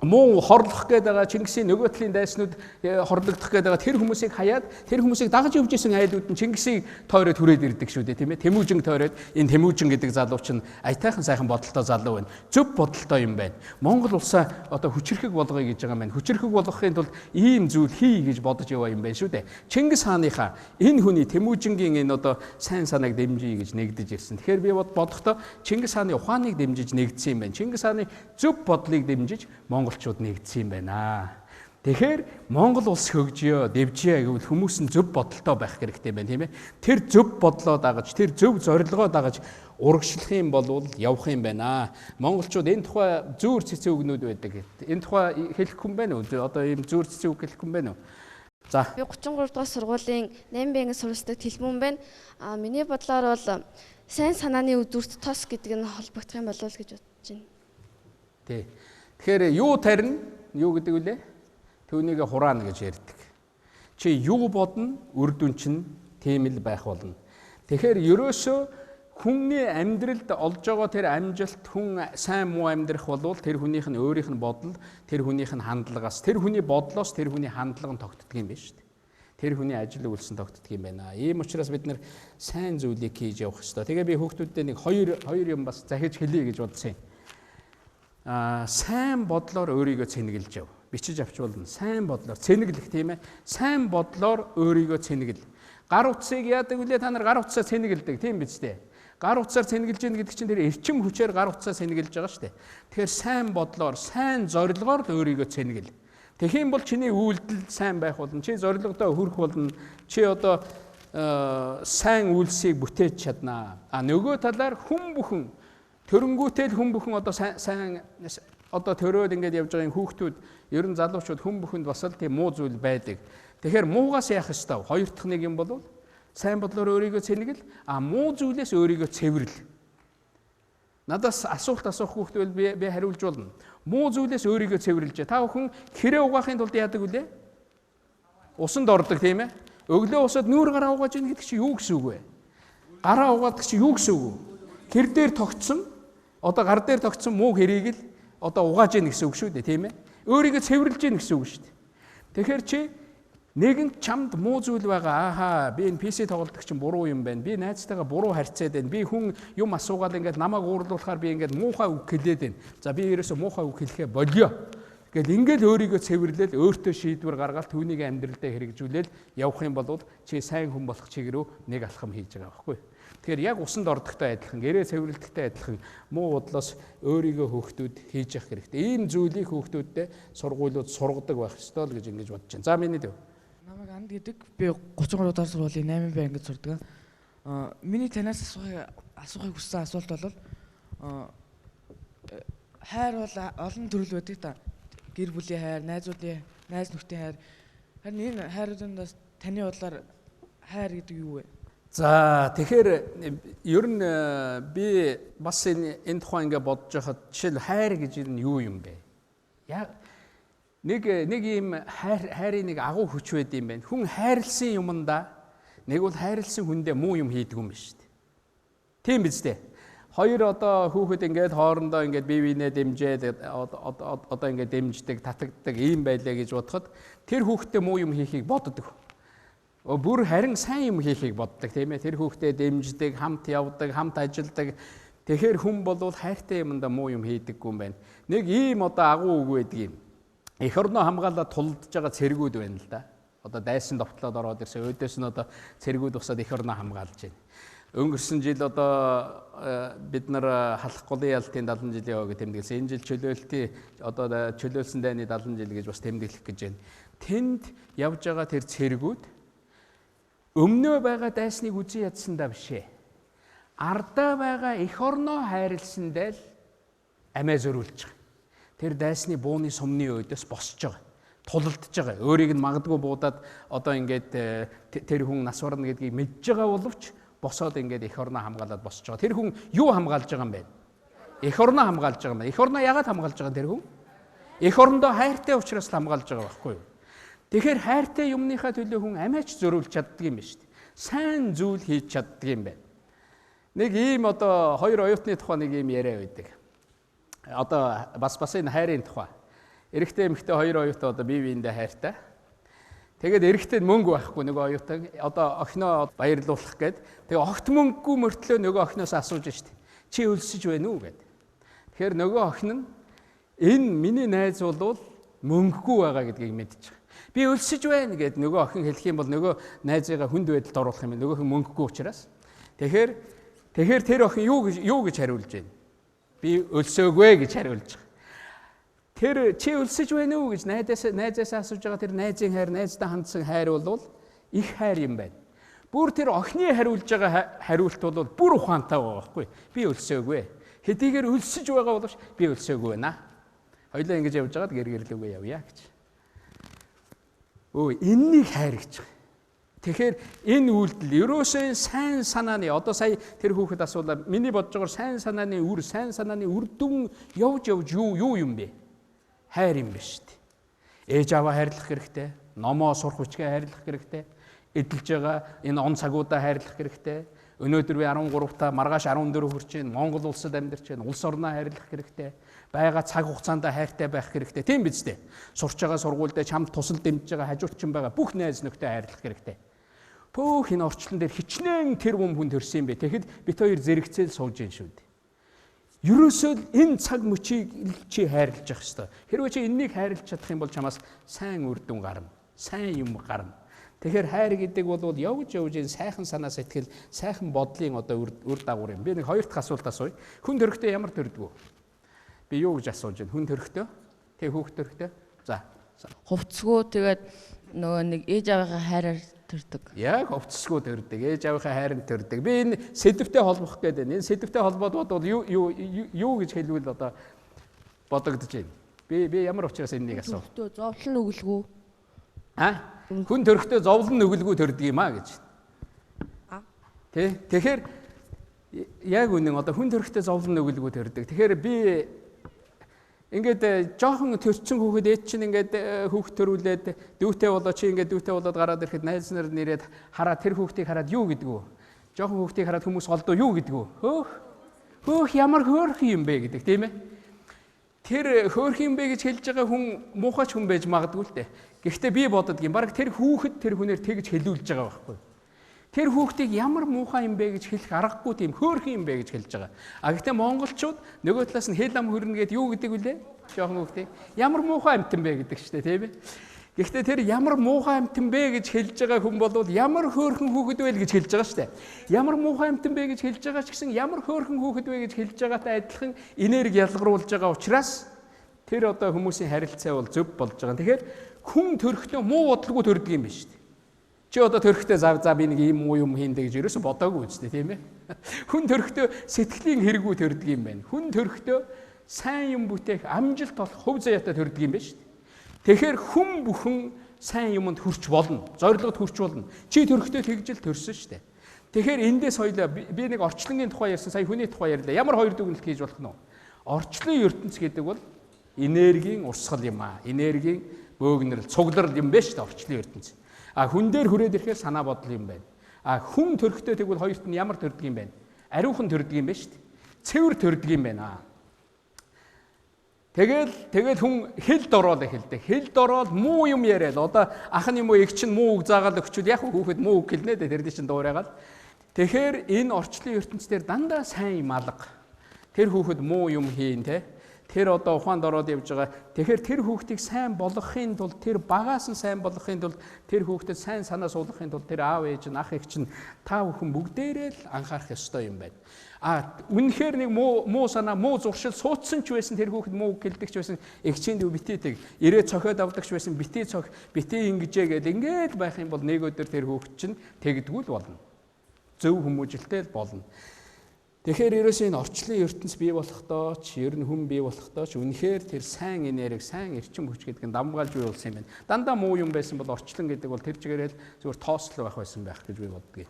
муу хорлох гээд байгаа Чингисийн нөгөө талын дайснууд хорлогдох гээд байгаа тэр хүмүүсийг хаяад тэр хүмүүсийг дагаж явж исэн айлууд нь Чингисийг тойроод хүрээд ирдэг шүү дээ, тийм ээ. Тэмүжин тойроод энэ Тэмүжин гэдэг залуу чинь аятайхан сайхан бодолтой залуу байна. Зөв бодолтой юм байна. Монгол улсаа одоо хүчрхэг болгоё гэж байгаа юм байна. Хүчрхэг болгохын тулд ийм зүйл хий гэж бодож яваа юм байна шүү дээ. Чингис хааныхаа энэ хүний Тэмүжингийн энэ одоо сайн санааг дэмжиж гэж нэгдэж ирсэн. Тэгэхээр би бодохдоо Чингис хааны ухааныг дэмжиж нэгдсэн юм байна. Чингис хааны зөв бодлыг дэмжиж монголчууд нэгдсэн юм байна. Тэгэхээр Монгол улс хөгжиё, дэвжиё гэвэл хүмүүс нь зөв бодолтой байх хэрэгтэй байна, тийм ээ. Тэр зөв бодлоо дагаж, тэр зөв зорилгоо дагаж урагшлах юм бол явах юм байна. Монголчууд энэ тухай зүүр цэцэн үгнүүд байдаг. Энэ тухай хэлэхгүй юм байна уу? Одоо ийм зүүр цэцэн үг хэлэхгүй юм байна уу? За. Би 33 дугаар сургуулийн 8 бангийн суралцдаг Тэлбүн байна. Миний бодлоор бол сайн санааны үзүүрт тос гэдэг нь холбогдох юм болов уу гэж бодож байна. Тий. Тэгэхээр юу тарина? Юу гэдэг үлээ? Түүнийг хураана гэж ярьдаг. Чи юу бодно, үр дүн чинь тийм л байх болно. Тэгэхээр ерөөсөө хүний амьдралд олж байгаа тэр амжилт, хүн сайн муу амьдрах болвол тэр хүнийх нь өөрийнх нь бодол, тэр хүнийх нь хандлагаас, тэр хүний бодлоос тэр хүний хандлага нь тогтдог юм байна шүү дээ. Тэр хүний ажил үйлсэн тогтдог юм байна. Ийм учраас бид нэр сайн зүйлийг хийж явах хэрэгтэй. Тэгээ би хүүхдүүдтэй нэг хоёр юм бас захиж хэлье гэж бодсон юм. Сайн бодлоор өөрийгөө цэнгэлж яв. Бичиж авч болно. Сайн бодлоор цэнгэлэх, тийм ээ. Сайн бодлоор өөрийгөө цэнгэл. Гар утсыг яадаг вүлээ та нар гар утсаа цэнгэлдэг, тийм биз дээ. Гар утсаар цэнгэлж яах гэдэг чинь тэр эрчим хүчээр гар утсаа цэнгэлж байгаа шүү дээ. Тэгэхээр сайн бодлоор, сайн зорилгоор л өөрийгөө цэнгэл. Тэгэх юм бол чиний үйлдэл сайн байх болно. Чи зорилгодоо хүрэх болно. Чи одоо сайн үйлсийг бүтээж чаднаа. Нөгөө талаар хүн бүхэн төрөнгүүтэл хүн бүхэн одоо сайн одоо төрөөд ингэж явж байгаа хүүхдүүд, ер нь залуучууд хүн бүхэнд бас л тийм муу зүйл байдаг. Тэгэхээр муугаас яах ёстой вэ? Хоёр дахь нэг юм бол сайн бодлоор өөрийгөө цэнэгэл, муу зүйлээс өөрийгөө цэвэрлэл. Надаас асуулт асуух хүүхдвэл би хариулж болно. Муу зүйлээс өөрийгөө цэвэрлж. Та бүхэн хэрэг угаахын тулд яадаг вүлээ? Усанд ордог, тийм ээ. Өглөө усад нүүр гараа угааж ийн гэдэг чинь юу гэсэн үг вэ? Гараа угаадаг чинь юу гэсэн үг вэ? Гэр дээр тогтсон, одоо гар дээр тогтсон муу хэрийг л одоо угааж ийн гэсэн үг шүү дээ, тийм ээ. Өөрийгөө цэвэрлж ийн гэсэн үг шүү дээ. Тэгэхээр чи нэгэн чамд муу зүйл байгаа. Би энэ PC тоглолтог чинь буруу юм байна. Би найзтайгаа буруу харьцаад байна. Би хүн юм асуугаад ингээд намайг уурлуулахаар би ингээд муухай үг хэлээд байна. За би ерөөсөө муухай үг хэлэхээ болио. Гэтэл ингээд өөрийгөө цэвэрлэл, өөртөө шийдвэр гаргаад түүнийг амьдралдаа хэрэгжүүлэл явах юм бол чи сайн хүн болох чиглэл нэг алхам хийж байгаа байхгүй. Тэгэхээр яг усанд ордогтой адилхан, гэрээ цэвэрлэдэгтэй адилхан муу бодлоос өөрийгөө хүүхдүүд хийж явах хэрэгтэй. Ийм зүйлийг хүүхдүүдтэй сургуулиуд сургадаг байх ёстой л гэж ингэж бодож байна. За миний дэв. Намайг Анд гэдэг. Би 33 дахь сургуулийн 8 бай ангид сурдаг. Миний танаас асуухыг хүссэн асуулт бол хайр бол олон төрөл байдаг та. Гэр бүлийн хайр, найзуудын, найз нөхдийн хайр. Харин энэ хайруудаас таны бодлоор хайр гэдэг юу вэ? За тэгэхээр ер нь би бас энэ тухай ингээд бодож байхад жишээл хайр гэж энэ юу юм бэ? Яг нэг ийм хайрын нэг агуу хүч байд юм байна. Хүн хайрлсан юмдаа нэг бол хайрлсан хүндээ муу юм хийдэг юм биш үү? Тийм биз дээ. Хоёр одоо хүүхэд ингээд хоорондоо ингээд бие биенээ дэмжээд одоо ингээд дэмждэг, татагддаг ийм байлаа гэж бодоход тэр хүүхдээ муу юм хийхийг боддог. Бүр харин сайн юм хийхийг боддог, тийм ээ. Тэр хүүхдээ дэмждэг, хамт явдаг, хамт ажилдаг. Тэгэхээр хүн бол хайртай юмдаа муу юм хийдэггүй юм байна. Нэг ийм одоо агуу үг байдаг юм. Эх орноо хамгаалаад тулдж байгаа цэргүүд байна л да. Одоо дайсан довтлоод ороод ирсэн. Өөдөөс нь одоо цэргүүд усаад эх орноо хамгаалж байна. Өнгөрсөн жил одоо бид нар халах голын ялтын 70 жилийн яваа гэж тэмдэглэсэн. Энэ жил чөлөөлтийн одоо чөлөөлсөн дайны 70 жил гэж бас тэмдэглэх гэж байна. Тэнд явж байгаа тэр цэргүүд өмнөө байгаа дайсныг үзэн ядсандаа бишээ. Ардаа байгаа эх орноо хайрлсандаа л амиа зөрүүлж байгаа. Тэр дайсны бууны сумны өдөөс босч байгаа. Тулалдж байгаа. Өөрийг нь магадгүй буудаад одоо ингээд тэр хүн нас барна гэдгийг мэдж байгаа боловч босоод ингээд эх орноо хамгаалаад босч байгаа. Тэр хүн юу хамгаалж байгаа юм бэ? Эх орноо хамгаалж байгаа юм байна. Эх орноо яагаад хамгаалж байгаа тэр хүн? Эх орондоо хайртай учраас л хамгаалж байгаа байхгүй юу? Тэгэхээр хайртай юмныхаа төлөө хүн амиач зөрүүлж чаддаг юм байна шүү дээ. Сайн зүйл хийж чаддаг юм байна. Нэг ийм одоо хоёр оюутны тухай нэг ийм яриа байдаг. Одоо бас энэ хайрын тухай. эрэгтэй эмэгтэй хоёр оюутан одоо бие биендээ хайртай. Тэгээд эрэгтэй мөнгө байхгүй нөгөө оюутан одоо охиноо баярлуулах гээд тэгээ огт мөнгөгүй мөртлөө нөгөө охиноос асууж штэ. Чи өлсөж байна уу гэд. Тэгэхээр нөгөө охин нь энэ миний найз бол мөнгөгүй байгаа гэдгийг мэдчих. Би өлсөж байна гэд нөгөө охин хэлэх юм бол нөгөө найзыгаа хүнд байдалд оруулах юм. Нөгөөх нь мөнгөгүй учраас. Тэгэхээр тэр охин юу гэж хариулж байна? Би өлсөөгүй гэж хариулж байгаа. Тэр чи өлсөж байна уу гэж найзаас асууж байгаа тэр найзын хайр, найздаа хандсан хайр бол их хайр юм байна. Бүр тэр охины хариулж байгаа хариулт бол бүр ухаантай байгаа байхгүй. Би өлсөөгүй. Хэдийгээр өлсөж байгаа боловч би өлсөөгүй байна. Хоёлаа ингэж явж байгаад гэр-гэрлүүгээ явъя гэж. Энэнийг хайр гэж байгаа. Тэгэхээр энэ үйлдэл ерөөсөө сайн санааны одоо сая тэр хүүхэд асуулаа миний бодож байгаа сайн санааны үр дүн явж юу юм бэ? Хайр юм биш үү? Ээж аваа хайрлах хэрэгтэй, номоо сурах хүчгээ хайрлах хэрэгтэй, эдэлж байгаа энэ он цагуудаа хайрлах хэрэгтэй. Өнөөдөр би 13-та маргааш 14 хүрч байна. Монгол улсад амьдарч байна. Улс орноо хайрлах хэрэгтэй. Байгаа цаг хугацаанд хайртай байх хэрэгтэй. Тийм биз дээ. Сурч байгаа сургуульд чамд тусал дэмжиж байгаа хажуурчин байгаа бүх найз нөхдөд хайрлах хэрэгтэй. Бүх энэ орчлон дээр хичнээн тэр хүн төрсөн юм бэ. Тэгэхэд бид хоёр зэрэгцээл сууж гин шүү дээ. Ерөөсөө энэ цаг мөчийг чи хайрлаж явах ёстой. Хэрвээ чи энэнийг хайрлаж чадах юм бол чамаас сайн үр дүн гарна. Сайн юм гарна. Тэгэхээр хайр гэдэг бол явж энэ сайхан санаа сэтгэл, сайхан бодлын одоо үр дагавар юм. Би нэг хоёр дахь асуулт асууя. Хүн төрхтөө ямар төрдөг вэ? Би юу гэж асууж байна? Хүн төрхтөө? Тэг хүүхд төрхтөө? За. Хувцсгүй тэгээд нөгөө нэг ээж аваагаа хайраар төрдөг. Яг хувцсгүй төрдөг. Ээж аваахаа хайранд төрдөг. Би энэ сэдвтэй холбох гээд байна. Энэ сэдвтэй холбоод бол юу гэж хэлвэл одоо бодогдож байна. Би ямар учраас энэнийг асуув? Зовлон нүгэлгүй. Хүн төрхтөө зовлон нүгэлгүй төрдөг юм гэж. Тэгэхээр яг үнэн одоо хүн төрхтөө зовлон нүгэлгүй төрдөг. Тэгэхээр би ингээд жоохон төрчин хүүхэд ээж чинь ингээд хүүхд төрүүлээд дүүтэй болоо чи ингээд дүүтэй болоод гараад ирэхэд найз нар нэрээд хараад тэр хүүхдийг хараад юу гэдэг вэ? Жоохон хүүхдийг хараад хүмүүс голдоо юу гэдэг вэ? Хөөх ямар хөөрхөн юм бэ гэдэг тийм ээ. Тэр хөөрхөн юм бэ гэж хэлж байгаа хүн муухайч хүн байж магадгүй л дээ. Гэхдээ би бодод юм баг тэр хүүхэд тэр хүнээр тэгж хэлүүлж байгаа байхгүй. Тэр хүүхдийг ямар муухай юм бэ гэж хэлэх аргагүй тийм хөөрхөн юм бэ гэж хэлж байгаа. Гэхдээ монголчууд нөгөө талаас нь хэл ам хөрнө гэдэг юу гэдэг вүлээ? Жоохон хүүхдийг ямар муухай амтан бэ гэдэг штэ тийм ээ. Гэхдээ тэр ямар муухай амтан бэ гэж хэлж байгаа хүн бол ямар хөөрхөн хүүхэд вэ гэж хэлж байгаа штэ. Ямар муухай амтан бэ гэж хэлж байгаа ч гэсэн ямар хөөрхөн хүүхэд вэ гэж хэлж байгаатай адилхан энерги ялгаруулж байгаа учраас тэр одоо хүмүүсийн харилцаа бол зөв болж байгаа. Тэгэхээр хүн төрхтөө муу бодлого төрдөг юм биш штэ. Чи одоо төрхтөө за би нэг юм муу юм хийндэ гэж ерөөсө бодоогүй үстэй тийм ээ. Хүн төрхтөө сэтгэлийн хэрэггүй төрдөг юм байна. Хүн төрхтөө сайн юм бүтээх амжилт олох хөв заяатай төрдөг юм байна шүү дээ. Тэгэхээр хүн бүхэн сайн юмд хүрч болно. Зорилгод хүрч болно. Чи төрхтөө тэгжил төрсөн шүү дээ. Тэгэхээр эндээс хоёлаа би нэг орчлонгийн тухай ярьсан, сая хүний тухай ярьлаа. Ямар хоёр дүгнэлт хийж болох нь вэ? Орчлон ертөнц гэдэг бол энергийн урсгал юм аа. Энергийн бөөгнөрл, цугларл юм байна шүү дээ орчлон ертөнц. Хүн дээр хүрээд ирэхээр санаа бодол юм байна. Хүн төрхтөө тэгвэл хоёрт нь ямар төрдөг юм бэ? Ариухан төрдөг юм байна шүү дээ. Цэвэр төрдөг юм байна. Тэгэл хүн хэлд ороод эхэлдэг. Хэлд ороод муу юм яриад одоо ахын юм уу эг чинь муу үг заагаад өгчүүд яг хүүхэд муу үг хэлнэ дээ тэр чинь дуурайгаад. Тэгэхээр энэ орчлон ертөнцийн дандаа сайн юм алга. Тэр хүүхэд муу юм хийн те. Тэр одоо ухаанд ороод явж байгаа. Тэгэхээр тэр хүүхдийг сайн болгохын тулд тэр багаас нь сайн болгохын тулд тэр хүүхдэд сайн санаа суулгахын тулд тэр аав ээж нь ах эх чинь та бүхэн бүгдээрээ л анхаарах ёстой юм байна. Үнэхээр нэг муу санаа муу зуршил суудсан ч байсан тэр хүүхэд муу гэлдэг ч байсан эгчээнд битээдэг. Ирээ цохиод авдаг ч байсан битээ ингэжээ гэдэг ингээд байх юм бол нэг өдөр тэр хүүхэд чинь тэгдгүүл болно. Зөв хүмүүжилтэй л болно. Тэгэхээр ерөөсөө энэ орчлон ертөнц бий болохдоо ч ер нь хүн бий болохдоо ч үнэхээр тэр сайн энерги, сайн эрчим хүч гэдэг нь дамгаалж бий болсон юм байна. Дандаа муу юм байсан бол орчлон гэдэг бол тэр чигээрэл зөвхөн тоослол байх байсан байх гэж би боддгийг.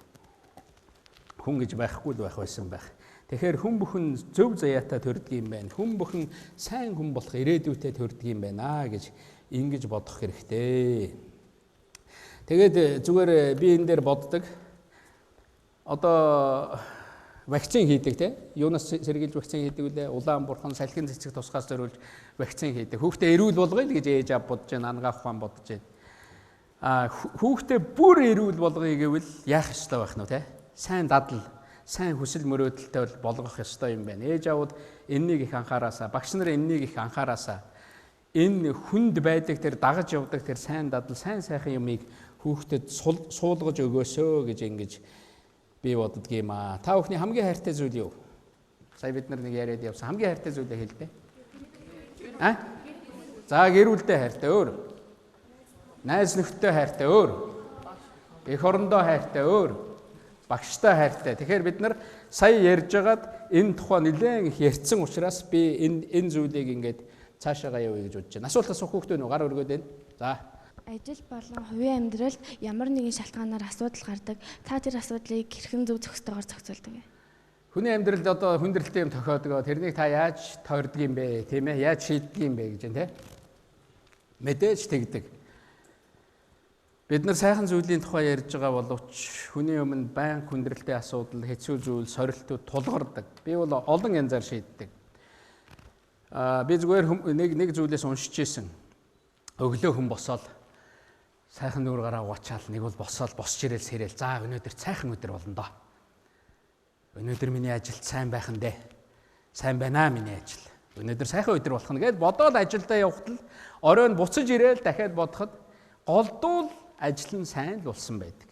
Хүн гэж байхгүй л байх байсан байх. Тэгэхээр хүн бүхэн зөв заяатай төрдөг юм байна. Хүн бүхэн сайн хүн болох ирээдүйтэй төрдөг юм байна гэж ингэж бодох хэрэгтэй. Тэгээд зүгээр би энэ дээр боддог. Одоо вакцин хийдэг те. Юунаас сэргийлж вакцин хийдэг үлээ? Улаан бурхан салхин цэцэг тусгаас зориулж вакцин хийдэг. Хүүхдээ эрүүл болгоё л гэж ээж аав бодож байна, ангаах ухаан бодож байна. Хүүхдээ бүр эрүүл болгоё гэвэл яах ёстой байх нь те? Сайн дадал, сайн хүсэл мөрөөдөлтэй болгох ёстой юм байна. Ээж аавууд энэнийг их анхаараасаа, багш нар энэнийг их анхаараасаа энэ хүнд байдаг тэр дагаж явдаг тэр сайн дадал, сайн сайхан юмыг хүүхдэд суулгаж өгөөсөө гэж ингэж би боддог юм аа. Та бүхний хамгийн хайртай зүйл юу? Сая бид нар нэг яриад явсан. Хамгийн хайртай зүйлээ хэлдэ. За гэр бүлдээ хайртай өөр. Найз нөхдөдөө хайртай өөр. Эх орондоо хайртай өөр. Багштай хайртай. Тэгэхээр бид нар сая ярьж байгаад энэ тухай нэлээд их ярьсан учраас би энэ зүйлийг ингээд цаашаа явъя гэж бодож байна. Асуулт асуух хүүхдүүд нөө гар өргөд байна. За. Ажил болон хувийн амьдралд ямар нэгэн шалтгаанаар асуудал гардаг. Та тэр асуудлыг хэрхэн зөв зохистойгоор зохицуулдаг вэ? Хүний амьдралд одоо хүндрэлтэй юм тохиодог. Тэрнийг та яаж тойрдог юм бэ? Тийм ээ? Яаж шийддэг юм бэ гэж байна те? Мэдээж тэгдэг. Бид нар сайхан зүйлийн тухай ярьж байгаа боловч хүний өмнө байн хүндрэлтэй асуудал, хэцүү зүйл, сорилтууд тулгардаг. Би бол олон янзаар шийддэг. Би зүгээр нэг зүйлээс уншиж ийсэн. Өглөө хүн босоод сайхан нүүр гараа уучаал нэг бол босоод босч ирээл сэрээл. За өнөөдөр сайхан өдөр болно доо. Өнөөдөр миний ажил сайн байх нь дээ. Сайн байна миний ажил. Өнөөдөр сайхан өдөр болох нь гэж бодоод ажилдаа явхад л оройн буцаж ирээл дахиад бодоход голдуул ажил нь сайн л болсон байдаг.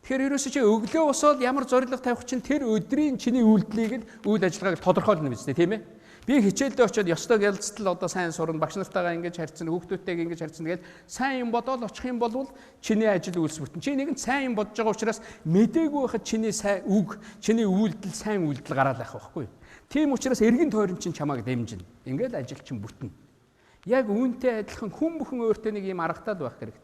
Тэгэхээр ерөөсөө чи өглөө босоод ямар зорилго тавих чинь тэр өдрийн чиний үйлдэлийг л үйл ажиллагааг тодорхойлно биз дээ, тийм ээ? Би хичээлдээ очиод ёстой гялцтал одоо сайн сурна, багш нартайгаа ингэж харьцсан, хүүхдүүдтэйг ингэж харьцсан тэгээд сайн юм бодоод очих юм бол чиний ажил үйлс бүтэн. Чи нэгэн сайн юм бодож байгаа учраас мдээгүй байхад чиний сайн үг, чиний үйлдэл сайн үйлдэл гараад байх байхгүй юу? Тийм учраас эргэн тойрон чинь чамайг дэмжинэ. Ингээд ажил чинь бүтэн. Яг үүнтэй адилхан хүн бүхэн өөртөө нэг юм аргатаад байх хэрэгтэй.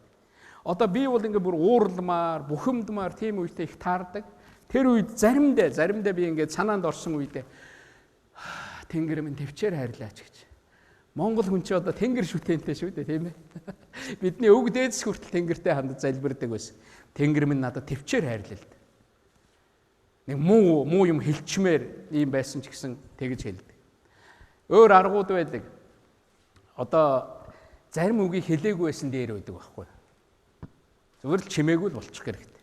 Одоо би бол ингээд бүр уурламаар, бухимдмаар тийм үедээ их таардаг. Тэр үед заримдаа би ингээд санаанд орсон үедээ Тэнгэр минь төвчээр хайрлаач гэж. Монгол хүн чи одоо тэнгэр шүтэнтэй шүү дээ, тийм ээ. Бидний өвг дээдс хүртэл тэнгэртэй хандаж залбирдаг байсан. Тэнгэр минь надад төвчээр хайрлаа л. Нэг муу юм хэлчмээр ийм байсан ч гэсэн тэгж хэлдэг. Өөр аргууд байдаг. Одоо зарим үгийг хэлээгүй байсан дээр байдаг байхгүй. Зүгээр л чимээгүй л болчих хэрэгтэй.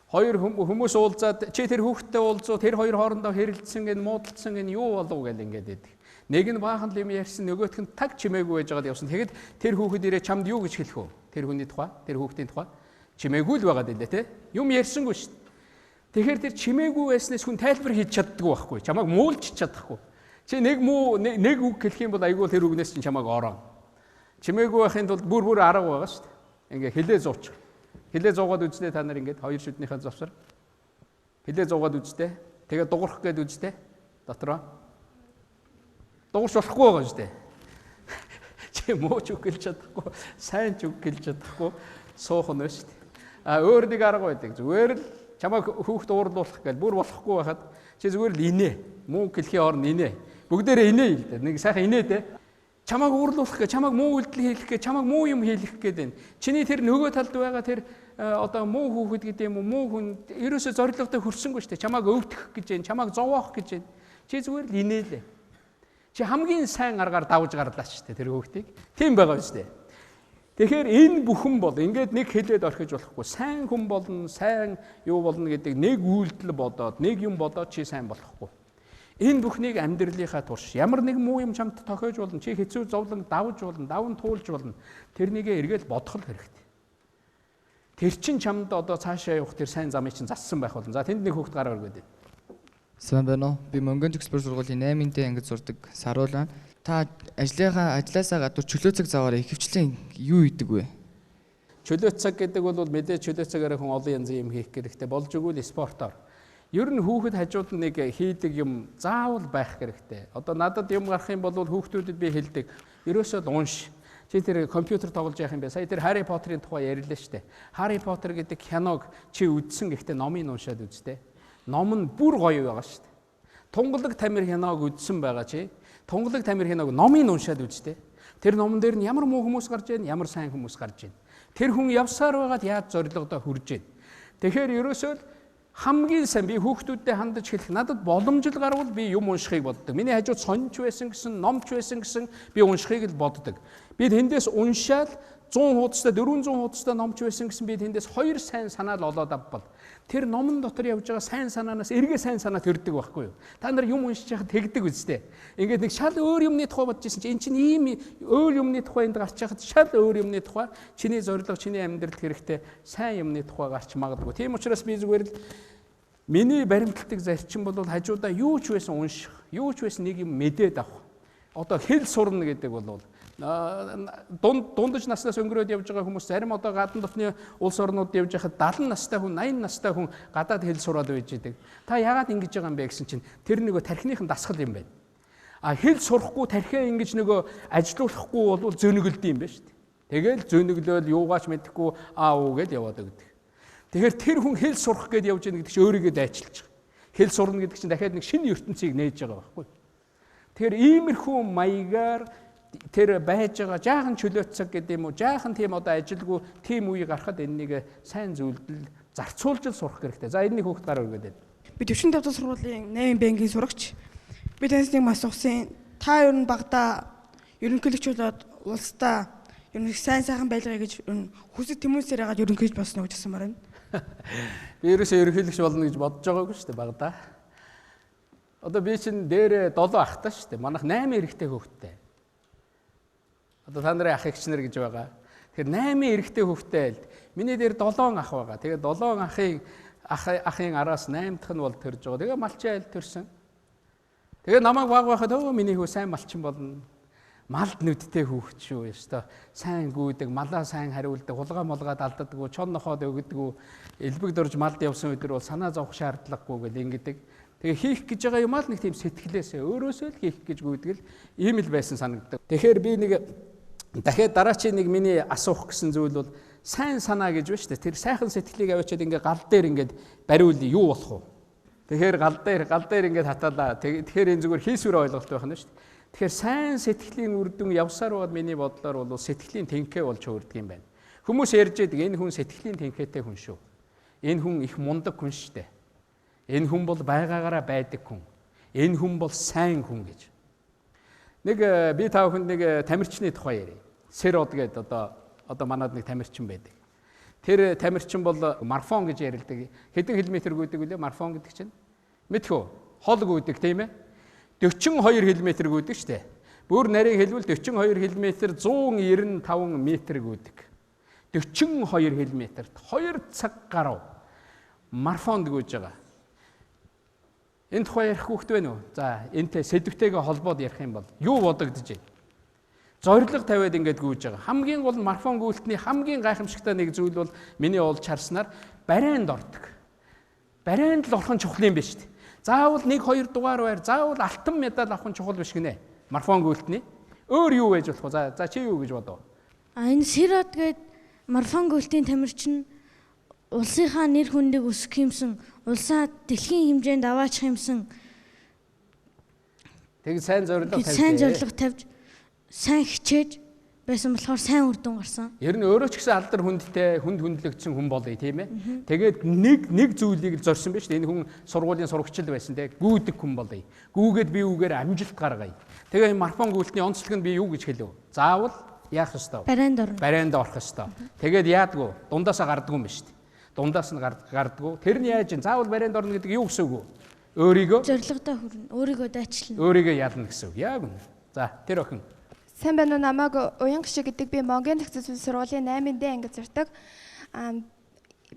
Хоёр хүмүүс уулзаад чи тэр хүүхдтэй уулзуу тэр хоёр хоорондоо хэрэлдсэн гэн муудалцсан гэн юу болов гэл ингээд байдаг. Нэг нь баахан л юм ярьсан нөгөөх нь таг чимээгүй байж байгаад явсан. Тэгэд тэр хүүхэд ирээ чамд юу гэж хэлэх вэ? Тэр хүний тухай, тэр хүүхдийн тухай чимээгүй л байгаад илээ те. Юм ярьсангүй шүү дээ. Тэгэхээр тэр чимээгүй байснаас хүн тайлбар хийж чаддаггүй байхгүй. Чамайг муулж чадахгүй. Чи нэг үг хэлэх юм бол айгүй тэр үгнээс чинь чамайг ороо. Чимээгүй байхын тулд бүр арга байгаа шүү дээ. Ингээ хилээ зууч. Хилээ зуугаад үзлээ та нар ингээд хоёр шүднийхээ завсар. Хилээ зуугаад үзтээ. Тэгээ дуурах гээд үзтээ. Дотроо. Дуурч болохгүй байгаа шүү дээ. Чи мууч үг хэлж чадахгүй, сайн ч үг хэлж чадахгүй суух нь шүү дээ. Өөр нэг арга байдаг. Зүгээр л чамайг хүүхд уурлуулах гээд бүр болохгүй байхад чи зүгээр л инээ. Муу хэлхийн орн инээ. Бүгдээрээ инээ л дээ. Нэг сайхан инээ дээ. Чамайг уурлуулах гэж, чамайг муу үйлдэл хийх гэж, чамайг муу юм хийх гээд байна. Чиний тэр нөгөө талд байгаа тэр одоо муу хүүхэд гэдэг юм уу, муу хүн ерөөсөө зорилготой хүрсэнгүй шүү дээ. Чамайг өвдөх гэж байна, чамайг зовоох гэж байна. Чи зүгээр л инээлээ. Чи хамгийн сайн аргаар давж гарлаа шүү дээ тэр хүүхдийг. Тийм байгаа шүү дээ. Тэгэхээр энэ бүхэн бол ингээд нэг хэлээд орхиж болохгүй. Сайн хүн болно, сайн юу болно гэдэг нэг үйлдэл бодоод, нэг юм бодоод чи сайн болохгүй. Энэ бүхнийг амьдралынхаа турш ямар нэг муу юм чамд тохиож болно, чи хэцүү зовлон давж болно, даван туулж болно. Тэрнийгээ эргээл бодох л хэрэгтэй. Тэр чин чамд одоо цаашаа явах тэр сайн замыг чинь зассан байх болно. За тэнд нэг хүүхд гараа өргөд. Сайн байна уу? Би Мөнгөн Зөвхөн сургуулийн 8-нд ангид сурдаг Саруулаа. Та ажлаасаа гадуур чөлөө цаг заваараа ихэвчлэн юу хийдэг вэ? Чөлөө цаг гэдэг бол мэдээ чөлөө цагаараа хүн олон янзын юм хийх хэрэгтэй. Болж өгвөл спортоор. Ер нь хүүхэд хажууд нэг хийдэг юм заавал байх хэрэгтэй. Одоо надад юм гарах юм бол хүүхдүүдэд би хэлдэг. Ерөөсөө унш. Чи тэр компьютер тоглож явах юм бэ? Сая тэр Harry Potter-ийн тухай ярьлаа шүү дээ. Harry Potter гэдэг киног чи үзсэн гэхдээ номыг уншаад үзтээ. Ном нь бүр гоё байгаа шүү дээ. Тунгалаг тамир киног үзсэн байгаа чи. Тунгалаг тамир киног номыг уншаад үзтээ. Тэр номон дээр нь ямар муу хүмүүс гарч ийн, ямар сайн хүмүүс гарч ийн. Тэр хүн явсаар байгаад яаж зорилгодоо хүрж ийн. Тэгэхээр ерөөсөө хамгийн сайн би хүүхдүүдтэй хандаж хэлэх надад боломжил гарвал би юм уншихыг боддог. Миний хажууд сонч байсан гэсэн, номч байсан гэсэн би уншихыг л боддог. Би тэндээс уншаад 100 хуудастай 400 хуудастай номч байсан гэсэн би тэндээс 2 сайн санаа л олоод авбал тэр номон дотор явж байгаа сайн санаанаас эргээ сайн санаа төрдөг байхгүй юу? Та нар юм уншиж байхад тэгдэг үстэй. Ингээд нэг шал өөр юмны тухай бодож ирсэн чинь эн чинь ийм өөр юмны тухай энд гарч байхад шал өөр юмны тухай чиний зорилго, чиний амьдралд хэрэгтэй сайн юмны тухай гарч магадгүй. Тийм учраас би зүгээр л миний баримтлагдаг зарчим бол хажуудаа юу ч байсан унших, юу ч байсан нэг юм мэдээд авах. Одоо хэл сурна гэдэг бол дундаж наснаас өнгөрөөд явж байгаа хүмүүс зарим одоо гадна дотны улс орнууд явж байхад 70 настай хүн, 80 настай хүн гадаад хэл сураад байж идэг. Та яагаад ингэж байгаа юм бэ гэсэн чинь тэр нөгөө тархиныхын дасгал юм байна. Хэл сурахгүй тархиа ингэж нөгөө ажилуулахгүй бол зөнөглөд юм байна шүү дээ. Тэгэл зөнөглөөл юугаач мэдэхгүй уу гэж яваад өгдөг. Тэгэхээр тэр хүн хэл сурах гээд явж байгаа гэдэг чинь өөрийгөө дайчилж байгаа. Хэл сурна гэдэг чинь дахиад нэг шинэ ертөнцийг нээж байгаа байхгүй. Тэгэхээр иймэрхүү маягаар тэр байж байгаа жаахан чөлөөт цаг гэдэг юм уу, жаахан тийм одоо ажилгүй тийм үе гарахад энэнийг сайн зөвлөлд зарцуулж сурах хэрэгтэй. За энэний хүүхд гараа өгөөд. Би 45 дахь сургуулийн 8 банкийн сурагч. Би танаас нэг мас ухсан. Та ер нь багада ерөнхийлөгч болоод улсдаа ер нь сайн сайхан байлгая гэж хүсэж тэмүүсээр яагаад ерөнхийлж босноо гэж асуумаар байна. Би ерөөсөө ерөнхийлөгч болно гэж бодож байгаагүй шүү дээ багада. Одоо би чинь дээр 7 ахтай шүү дээ. Манайх 8 эрэгтэй хүүхэдтэй. Одоо та нарын ах эгчнэр гэж байгаа. Тэгэхээр 8 эрэгтэй хүүхэдтэй л миний дээр 7 ах байгаа. Тэгээд 7 ахын араас 8 дахь нь бол төрж байгаа. Тэгээ малчин айл төрсөн. Тэгээ намайг баг байхад миний хүү сайн малчин болно. Малд нүдтэй хүүхэд шүү ёстой. Сайн гүйдэг, малаа сайн хариулдаг, хулгай молгоод алддаггүй, чон нохоод өгдөггүй, элбэг дорж малд явсан өдөр бол санаа зовох шаардлагагүй гэл ингэдэг. Тэгээ хийх гэж байгаа юм аа л нэг тийм сэтгэлээсээ өөрөөсөө л хийх гэж гүйдэг л ийм л байсан санагддаг. Тэгэхээр би нэг дахиад дараачийн нэг миний асуух гэсэн зүйл бол сайн санаа гэж байна шүү дээ. Тэр сайхан сэтгэлийг аваачаад ингээ гал дээр ингээд бариул юу болох вэ? Тэгэхээр гал дээр ингээд хатаалаа. Тэгэхээр энэ зүгээр хийсвэр ойлголт байх нь шүү дээ. Тэгэхээр сайн сэтгэлийн үр дүн явсаар бод миний бодлоор бол сэтгэлийн тэнхээ болж өөрдөг юм байна. Хүмүүс ярьж байдаг энэ хүн сэтгэлийн тэнхээтэй хүн шүү. Энэ хүн их мундаг хүн шүү дээ. Энэ хүн бол байгаагаараа байдаг хүн. Энэ хүн бол сайн хүн гэж. Нэг би та бүхэнд нэг тамирчны тухай ярив. Сэрод гэдэг одоо манад нэг тамирчин байдаг. Тэр тамирчин бол марафон гэж ярилдаг. Хэдэн километр гүйдэг үлээ марафон гэдэг чинь? Мэдхүү? Хол гүйдэг тийм ээ? 42 км гүйдэг штэ. Бүр нарийн хэлбэл 42 км 195 м гүйдэг. 42 км-т 2 цаг гаруй марафонд гүйж байгаа. Энэ тухай ярих хүүхэд байна уу? За, энтэй сэдвтэйгээ холбоод ярих юм бол юу бодогдож байна? Зорилго тавиад ингээд гүйж байгаа. Хамгийн гол марафон гүйлтний хамгийн гайхамшигтай нэг зүйл бол миний олж харснаар барайнд ордог. Барайнд л орхон чухал юм биш үү? Заавал 1-2 дугаар байр, заавал алтан медаль авах нь чухал биш гинэ. Марафон гүйлтний. Өөр юу байж болох вэ? За чи юу гэж бодов? Энэ Сэрод гээд марафон гүйлтийн тамирчин улсынхаа нэр хүндийг өсгөх юмсан, улсаа дэлхийн хэмжээнд аваачих юмсан. Тэг сайн зорилго тавьж. Сайн зорилго тавьж, сайн хичээж байсан болохоор сайн үр дүн гарсан. Ер нь өөрөө ч гэсэн алдар хүндтэй, хүндлэгдсэн хүн болъё тийм ээ. Тэгээд нэг зүйлийг л зорьсон биз дээ. Энэ хүн сургуулийн сурагчл байсан те. Гүйдэг хүн болъё. Гүүгээд би үгээр амжилт гаргая. Тэгээ марафон гүйлтний онцлог нь би юу гэж хэлв? Заавал яах ёстой? Барайнд орно. Барайнд орох ёстой. Тэгээд яадгүй? Дундаасаа гардгүй юм биш үү? Дундаас нь гардгүй. Тэр нь яаж ин заавал барайнд орно гэдэг юу гэсэн үг вэ? Өөрийгөө зорилгодоо хүрнэ. Өөрийгөө дайчлна. Өөрийгөө ялна гэсэн үг. Яг үнэ. За, тэр охин. Сайн байна уу, намайг Уянг шиг гэдэг би Монголын төгсөл сургуулийн 8-д ангид сурдаг.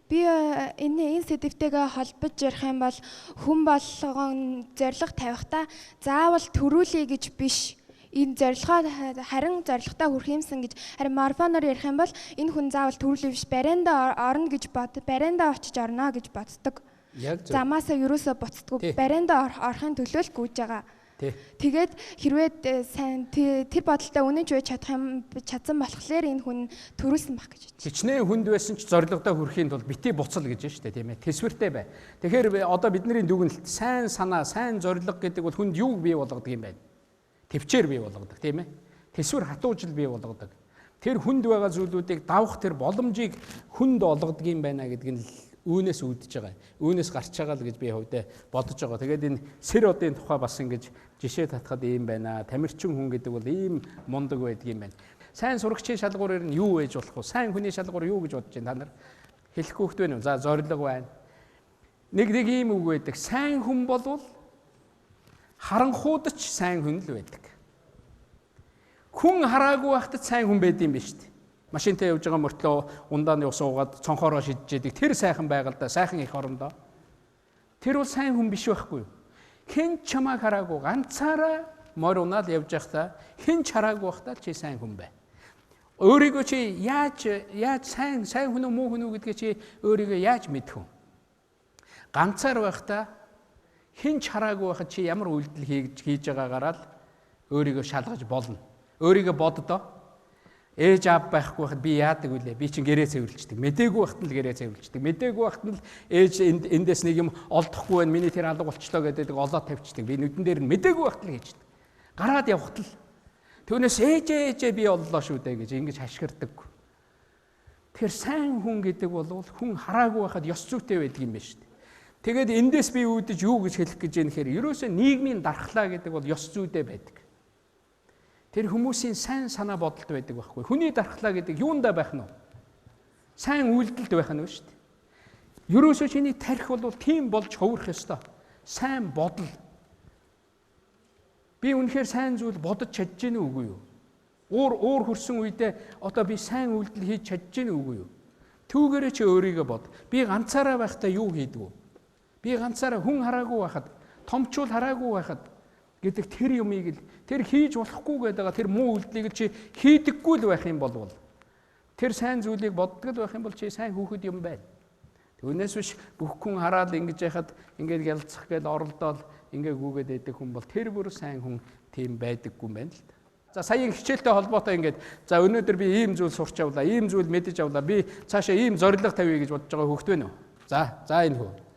Би энэ сэдвтэйгээ холбож ярих юм бол хүн болгон зорилго тавихтаа заавал төрүүлье гэж биш. Энэ зорилгоо харин зорилготой хүрэх юмсан гэж харин марафоноор ярих юм бол энэ хүн заавал төрүүлье биш. Барайндаа орно гэж бод, барайндаа очиж орно гэж боддог. Замаасаа юусоо буцдаггүй. Барайндаа орохын төлөө л гүйж байгаа. Тэгээд хэрвээ сайн тэр бодолтой үнэн ч үеж чадсан болохоор энэ хүн төрүүлсэн баг гэж. Хичнээн хүнд байсан ч зорилгодоо хүрэхийн тулд битгий буцал гэж байна шүү дээ тийм ээ. Тэсвэртэй бай. Тэгэхээр одоо бидний дүгнэлт сайн санаа, сайн зорилго гэдэг бол хүнд юуг бий болгодог юм байна? Төвчээр бий болгодог тийм ээ. Тэсвэр хатуужил бий болгодог. Тэр хүнд байгаа зүйлүүдийг давах тэр боломжийг хүнд олгодог юм байна гэдэг нь Үүнээс үүдэж байгаа. Үүнээс гарч байгаа л гэж би хувьдаа бодож байгаа. Тэгээд энэ сэр одын тухай бас ингэж жишээ татхад ийм байна. Тамирчин хүн гэдэг бол ийм мундаг байдаг юм байна. Сайн сурагчийн шалгуураар нь юу ээж болох вэ? Сайн хүний шалгуур юу гэж бодож байна та нар? Хэлэх хүүхэд байна уу? За зориг байна. Нэг ийм үг байдаг. Сайн хүн болвол харанхуудч сайн хүн л байдаг. Хүн хараагүй байхдаа сайн хүн байд юм биш үү? Машинтай явж байгаа мөртлөө ундааны ус уугаад цонхороо шидэж яадаг. Тэр сайхан байгаль да, сайхан их орондоо. Тэр бол сайн хүн биш байхгүй юу? Хэн чамайг хараагүй ганцаараа морь унаад явж байхдаа хэн ч хараагүй байхдаа чи сайн хүн бай. Өөрийгөө чи яаж сайн хүн үү муу хүн үү гэдгээ чи өөрийгөө яаж мэдэх вэ? Ганцаар байхдаа хэн ч хараагүй байхад чи ямар үйлдэл хийж байгаагаараа л өөрийгөө шалгаж болно. Өөрийгөө боддоо. Ээж аав байхгүй байхад би яадаг вүлээ? Би чинь гэрээ цэвэрлждэг. Мэдээгүй байхад нь л гэрээ цэвэрлждэг. Мэдээгүй байхад нь л ээж эндээс нэг юм олдохгүй байна. Миний тэр алга болчлоо гэдэг олоод тавьчихдаг. Би нүдэн дээр нь мэдээгүй байхад л хийждэг. Гараад явхад л түүнээс ээжээ би оллоо шүү дээ гэж ингэж хашгирдаг. Тэр сайн хүн гэдэг бол хүн хараагүй байхад ёс зүйтэй байдаг юм байна шүү дээ. Тэгээд эндээс би үүдэж юу гэж хэлэх гэж юм нэхэр ерөөсөө нийгмийн дархлаа гэдэг бол ёс зүйтэй байдаг. Тэр хүмүүсийн сайн санаа бодолд байдаг байхгүй. Хүний дархлаа гэдэг юундаа байх нь вэ? Сайн үйлдэлд байх нь шүү дээ. Ерөөсөө чиний тарих бол тийм болж хувирах ёстой. Сайн бодол. Би үнэхээр сайн зүйл бодож чадж гэнэ үгүй юу? Уур хөрсөн үедээ одоо би сайн үйлдэл хийж чадж гэнэ үгүй юу? Түүгээрээ чи өөрийгөө бод. Би ганцаараа байхдаа юу хийдэг вэ? Би ганцаараа хүн хараагүй байхад, томчул хараагүй байхад гэдэг тэр юмыг л тэр хийж болохгүй гэдэг тэр муу үйлдэлийг чи хийдэггүй л байх юм бол тэр сайн зүйлийг боддог л байх юм бол чи сайн хүүхэд юм байна. Түүнээс биш бүх хүн хараад ингэж яхад ингээд ялцах гээд оролдоод ингээд гүгээд байдаг хүн бол тэр бүр сайн хүн тийм байдаггүй юм байна л да. За саяын хичээлтэй холбоотой ингээд за өнөөдөр би ийм зүйл сурч авлаа, ийм зүйл мэдэж авлаа, би цаашаа ийм зорилго тавья гэж бодож байгаа хүүхэд байна уу? За энэ хүү.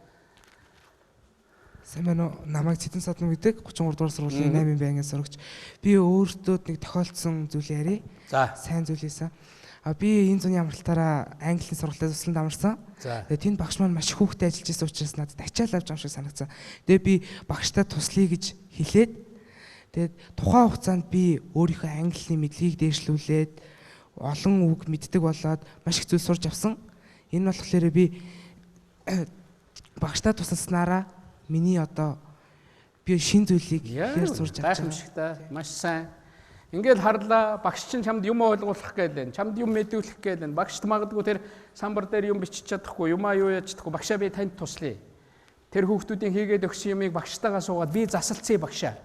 Сайн байна уу? Намайг Цэдэн Садмын гэдэг 33 дугаар сургуулийн 8-ын байнгын сурагч. Би өөртөө нэг тохиолдсон зүйл яриа. За. Сайн зүйл хийсэн. Би энэ зуны амралтаараа Английн сургалтад тусланд амарсан. Тэгээд тэнд багш маань маш хүүхдэд ажиллаж байсан учраас надад ачаал авч амшиг санагдсан. Тэгээд би багштай туслая гэж хэлээд тэгээд тухайн хугацаанд би өөрийнхөө английн мэдлэгийг дээшлүүлээд олон үг мэддэг болоод маш их зүйл сурч авсан. Энэ болохоор би багштай тусласнараа миний одоо би шин зүйлийг ихээр сурч авч байгаа. Маш сайн. Ингээд харлаа багш чинь чамд юм ойлгуулах гээл, чамд юм мэдүүлэх гээл. Багшд магадгүй тэр самбар дээр юм бичиж чадахгүй, юмаа юу яаж чадахгүй. Багшаа би танд туслая. Тэр хүүхдүүдийн хийгээд өгсөн юмыг багштайгаа суугаад би засалцъя багшаа.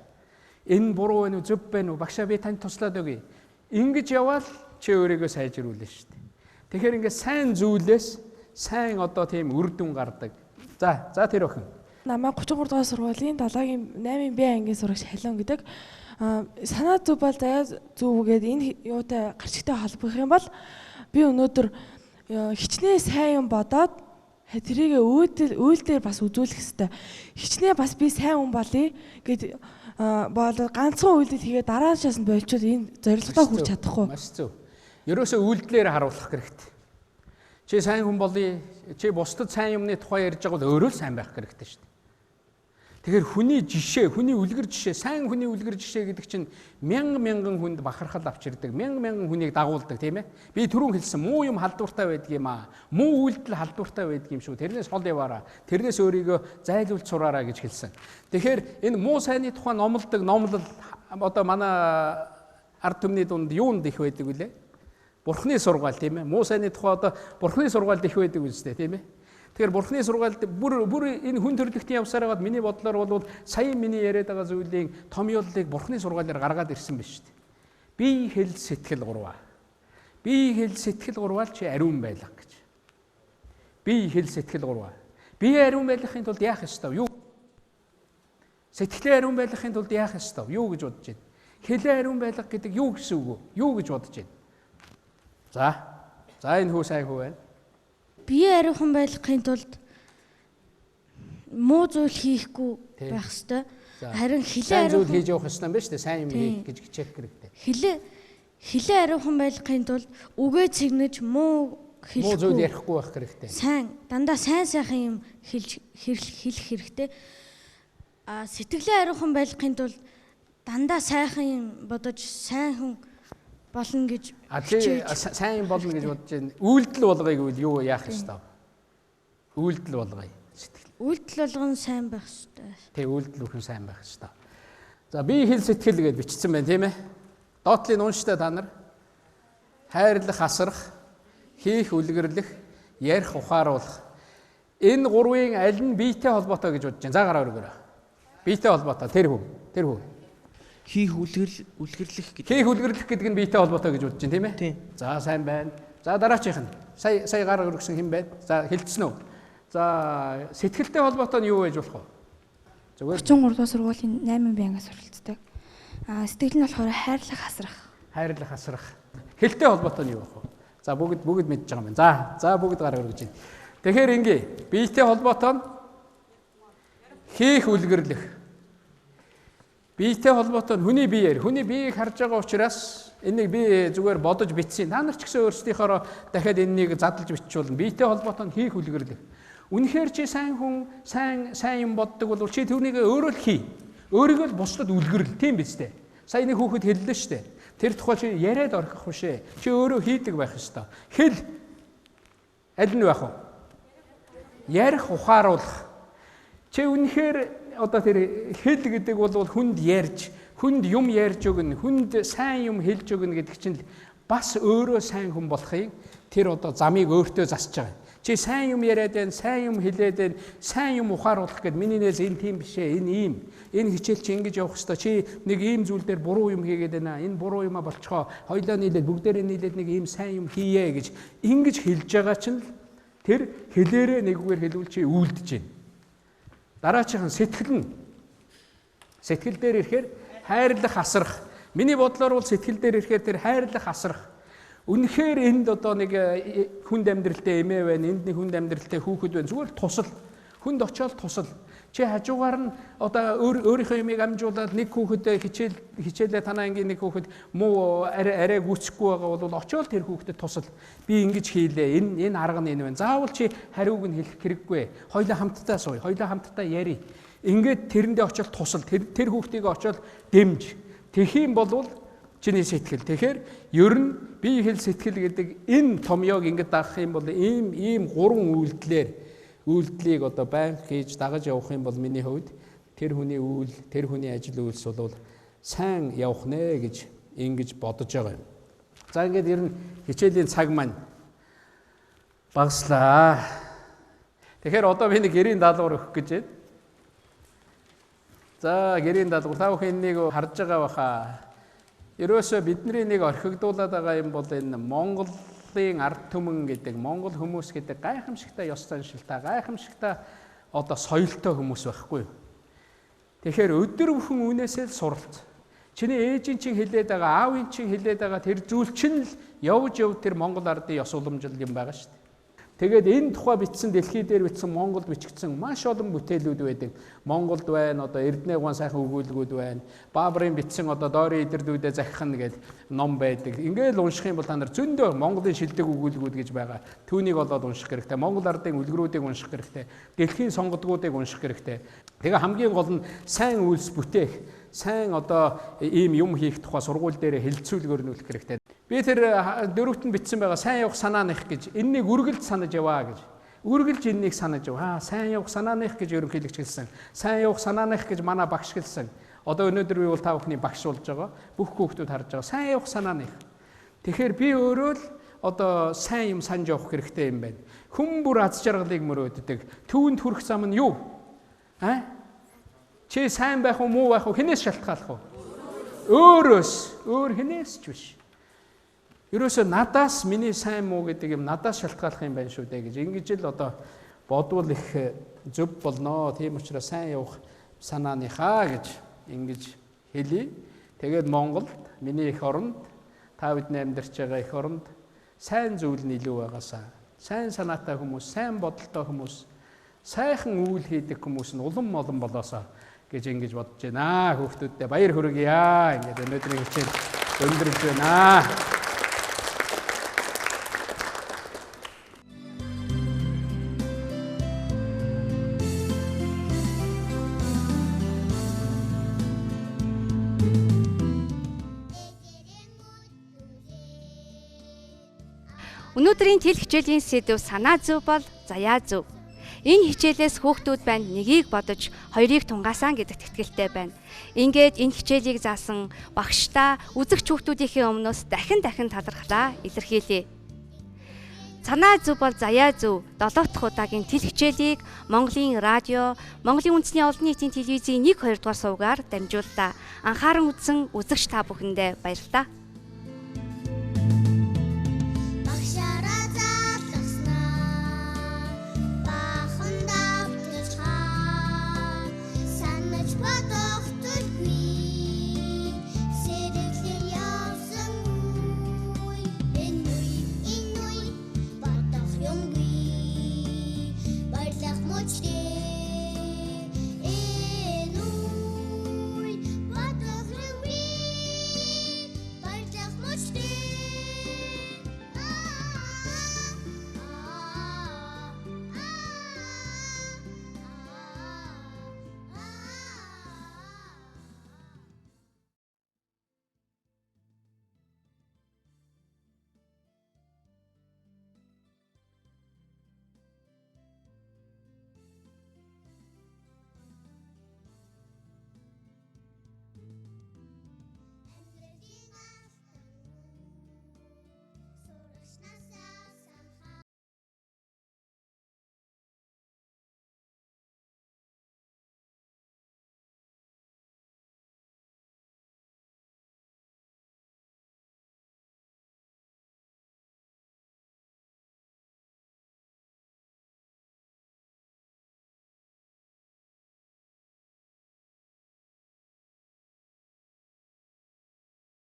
Энэ буруу байна уу, зөв байна уу? Багшаа би танд туслаад өгье. Ингэж яваал чи өөрийгөө сайжруулна шүү дээ. Тэгэхээр ингээд сайн зүйлээс сайн одоо тийм үр дүн гардаг. За тэр охин. Намайг 33 дугаар сургуулийн 7-гийн 8-ын Б ангийн сурагч Халиун гэдэг. Санаа зүв бол заяа зүв гэдэг энэ юутай гарчигтай холбох юм бол би өнөөдөр хичнээн сайн юм бодоод тэрийг үйлдэлээр бас үзүүлэх хэрэгтэй. Хичнээн бас би сайн хүн болъё гэд болоод ганцхан үйлдэл хийгээд дараашаас нь болчихвол энэ зорилготой хүрч чадахгүй. Маш зөв. Ерөөсөө үйлдэлээр харуулах хэрэгтэй. Чи сайн хүн болъё, чи бусдад сайн юмны тухай ярьж байгаа бол өөрөө л сайн байх хэрэгтэй шүү дээ. Тэгэхээр хүний жишээ, хүний үлгэр жишээ, сайн хүний үлгэр жишээ гэдэг чинь мянган хүнд бахархал авчирдаг, мянган хүнийг дагуулдаг тийм ээ. Би түрүүн хэлсэн муу юм халдвартай байдаг юм аа. Муу үйлдэл халдвартай байдаг юм шүү. Тэрнээс хол яваараа. Тэрнээс өөрийгөө зайлуулж сураараа гэж хэлсэн. Тэгэхээр энэ муу сайнны тухай номлол одоо манай ард түмний дунд юунд их байдаг вүлээ? Бурхны сургаал тийм ээ. Муу сайнны тухай одоо Бурхны сургаалд их байдаг үстэй тийм ээ. Тэгэхээр Бурхны сургаалд бүр энэ хүн төрлөختийн явсаар байгаад миний бодлоор бол сая миний яриад байгаа зүйлийн томьёоллыг Бурхны сургаалаар гаргаад ирсэн биш шүү дээ. Бие хэл сэтгэл гурваа. Бие хэл сэтгэл гурваал чи ариун байлах гэж. Бие хэл сэтгэл гурваа. Бие ариун байлгахын тулд яах ёстой вэ? Юу? Сэтгэлээ ариун байлгахын тулд яах ёстой вэ? Юу гэж бодож байна? Хэлээ ариун байлгах гэдэг юу гэсэн үг вэ? Юу гэж бодож байна? За энэ хүү сайн хүү байна. Бие ариухан байлгахын тулд муу зүйл хийхгүй байх ёстой. Харин хилээ ариухан зүйл хийж явах ёстой юм байна шүү дээ. Сайн юм хийх гэж хичээх хэрэгтэй. Хилээ ариухан байлгахын тулд үгээ цэгнэж муу Муу зүйл ярихгүй байх хэрэгтэй. Сайн дандаа сайн сайхан юм хэлэх хэрэгтэй. Сэтгэлээ хариухан байхын тулд дандаа сайхан юм бодож сайн хүн болно гэж сайн болно гэж бодож байна. Үйлдэл болгоё гэвэл юу яах ёстой? Үйлдэл болгоё. Үйлдэл болгон сайн байх ёстой. Тэг үйлдэл бүхэн сайн байх ёстой. За бие хэл сэтгэл гэж бичсэн байна тийм ээ. Доотлын унштай та нар хайрлах, асрах, хийх, үлгэрлэх, ярих, ухааруулах. Энэ гурвын аль нь биетэй холбоотой гэж бодож байна. За гараа өргөрөө. Биетэй холбоотой тэр хүн. Хийх, үлгэрлэх гэдэг. Хийх, үлгэрлэх гэдэг нь биетэй холбоотой гэж бодож байна тийм ээ. Тийм. За сайн байна. За дараачих нь. Сая гараа өргөсөн хэн байна? За хэлчихсэн үү? За сэтгэлтэй холбоотой нь юу байж болох вэ? Зүгээр 33 дугаар сургуулийн 8 би ангиас суралцдаг. Сэтгэл нь болохоор хайрлах, асрах. Хайрлах, асрах. Хэлтэй холбоотой нь юу байх вэ? За бүгд мэдж байгаа юм байна. За бүгд гараа өргөж байна. Тэгэхээр ингээ биетэй холбоотой нь хийх, үлгэрлэх. Биетэй холбоотой нь хүний биеийг харж байгаа учраас энийг би зүгээр бодож бичсэн. Та нар ч гэсэн өөрсдийнхоороо дахиад энэнийг задлж биччихвол биетэй холбоотой нь хийх, үлгэрлэх. Үнэхээр чи сайн хүн, сайн юм боддог бол чи түүнийг өөрөө л хий. Өөрийгөө л бусдад үлгэрл. Тийм биз дээ. Сая нэг хүүхэд хэллээ шүү дээ. Тэр тухай чи яриад орох биш ээ. Чи өөрөө хийдэг байх ёстой. Хэл аль нь байх вэ? Ярих, ухааруулах. Чи үнэхээр одоо тэр хэл гэдэг бол хүнд ярьж, хүнд юм ярьж өгнө, хүнд сайн юм хэлж өгнө гэдэг чинь бас өөрөө сайн хүн болохыг тэр одоо замыг өөртөө засаж байгаа. Чи сайн юм яриад байна, сайн юм хэлээд байна, сайн юм ухааруулах гэд миний нээс энэ тийм биш ээ, энэ ийм. Энэ хичээл чи ингэж явах хэвээр чи нэг ийм зүйл дээр буруу юм хийгээд байна. Энэ буруу юмаа болчихоо. Хоёлоо нийлээд бүгдээрээ нийлээд нэг ийм сайн юм хийе гэж ингэж хэлж байгаа чинь тэр хэлээрээ нэггээр хэлвэл чи үйлдэж байна. Дараачихын сэтгэл дээр ирэхээр хайрлах, асрах. Миний бодлоор бол сэтгэл дээр ирэхээр тэр хайрлах, асрах. Үнэхээр энд одоо нэг хүнд амьдралтай эмээ байна, энд нэг хүнд амьдралтай хүүхэд байна. Зүгээр тусал. Хүнд очиод тусал. Чи хажуугаар нь одоо өөрийнхөө юмыг амжуулаад нэг хүүхэд хичээлээ танаа ингийн нэг хүүхэд муу арай гүцэхгүй байгаа бол очиод тэр хүүхдэд тусал. Би ингэж хийлээ. Энэ арга нь энэ байна. Заавал чи хариуг нь хэлэх хэрэггүй. Хоёулаа хамтдаа сууя. Хоёулаа хамтдаа ярий. Ингээд тэрэндээ очиод тусал. Тэр хүүхдийг очиод дэмж. Тэхийн болвол чиний сэтгэл. Тэгэхээр ер нь бие хэл сэтгэл гэдэг энэ томьёог ингээд даах юм бол ийм гурван үйлдэлийг одоо байнга хийж дагаж явах юм бол миний хувьд тэр хүний үйл, тэр хүний ажил үйлс бол сайн явах нэ гэж ингэж бодож байгаа юм. За ингээд ер нь хичээлийн цаг маань багаслаа. Тэгэхээр одоо би нэг гэрийн даалгавар өгөх гэж байна. За гэрийн даалгавар та бүхэн энийг харж байгаа баха. Ерөөсөө бидний нэг орхигдуулаад байгаа юм бол энэ Монголын ард түмэн гэдэг, Монгол хүмүүс гэдэг гайхамшигтай ёс заншилтай, гайхамшигтай одоо соёлтой хүмүүс байхгүй юу? Тэгэхээр өдөр бүхэн үнээсээ л суралц. Чиний ээжийн чинь хэлээд байгаа, аавын чинь хэлээд байгаа тэр зүйл чинь л явж тэр Монгол ардын ёс уламжлал юм байгаа шүү дээ. Тэгээд энэ тухай бичсэн дэлхий дээр бичсэн Монголд бичигдсэн маш олон бүтээлүүд байдаг. Монголд байна, одоо Эрдэнэ гуан сайхан өгүүлбэрүүд байна. Баабарын бичсэн одоо Дойрын эдэрдүүдэ захин гэдэг ном байдаг. Ингээл унших юм бол та нар зөндөө Монголын шилдэг өгүүлбэрүүд гэж байгаа. Түүнийг болоод унших хэрэгтэй. Монгол ардын үлгэрүүдийг унших хэрэгтэй. Дэлхийн сонгодгуудыг унших хэрэгтэй. Тэгээ хамгийн гол нь сайн үйлс бүтээх, сайн одоо ийм юм хийх тухай сургууль дээр хэлэлцүүлгээр нүүлэх хэрэгтэй. Би тэр дөрөвт нь бичсэн байгаа сайн явах санааных гэж энэнийг үргэлж санаж яваа гэж. Үргэлж энэнийг санаж яв. Сайн явах санааных гэж ерөнхийлөгч хэлсэн. Сайн явах санааных гэж манай багш хэлсэн. Одоо өнөөдөр би бол та бүхний багш болж байгаа. Бүх хүүхдүүд харж байгаа. Сайн явах санааных. Тэгэхээр би өөрөө л одоо сайн юм санаж явах хэрэгтэй юм байна. Хүн бүр аз жаргалыг мөрөөддөг. Түүнд хүрэх зам нь юу? Чи сайн байх уу, муу байх уу хинээс шалтгаалах уу? Өөрөөс, өөр хинээс ч биш. Ерөөсөө надаас миний сайн муу гэдэг юм надаас шалтгаалах юм байна шүү дээ гэж ингэж л одоо бодвол их зөв болно. Тийм учраас сайн явах санааныхаа гэж ингэж хэлье. Тэгээд Монголд миний эх оронд та бидний амьдарч байгаа эх оронд сайн зүйл нь илүү байгаасаа. Сайн санаатай хүмүүс, сайн бодолтой хүмүүс, сайхан үйл хийдэг хүмүүс нь улам олон болоосаа гэж ингэж бодож байна. Хүүхдүүддээ баяр хүргье. Ингээд өнөөдрийн хичээл өндөрлж байна. Өнөөдрийн тэл хичээлийн сэдэв санаа зөв бол заяа зөв. Энэ хичээлээс хүүхдүүд байна нэгийг бодож хоёрыг тунгаасаа гэдэгт итгэлтэй байна. Ингээд энэ хичээлийг заасан багштаа үзэгч хүүхдүүдийнхээ өмнөөс дахин талархлаа илэрхийлье. Санаа зөв бол заяа зөв 7 дахь удаагийн тэл хичээлийг Монголын радио, Монголын үндэсний олон нийтийн телевизийн 1-2 дугаар сувгаар дамжууллаа. Анхааран үзсэн үзэгч та бүхэндээ баярлалаа.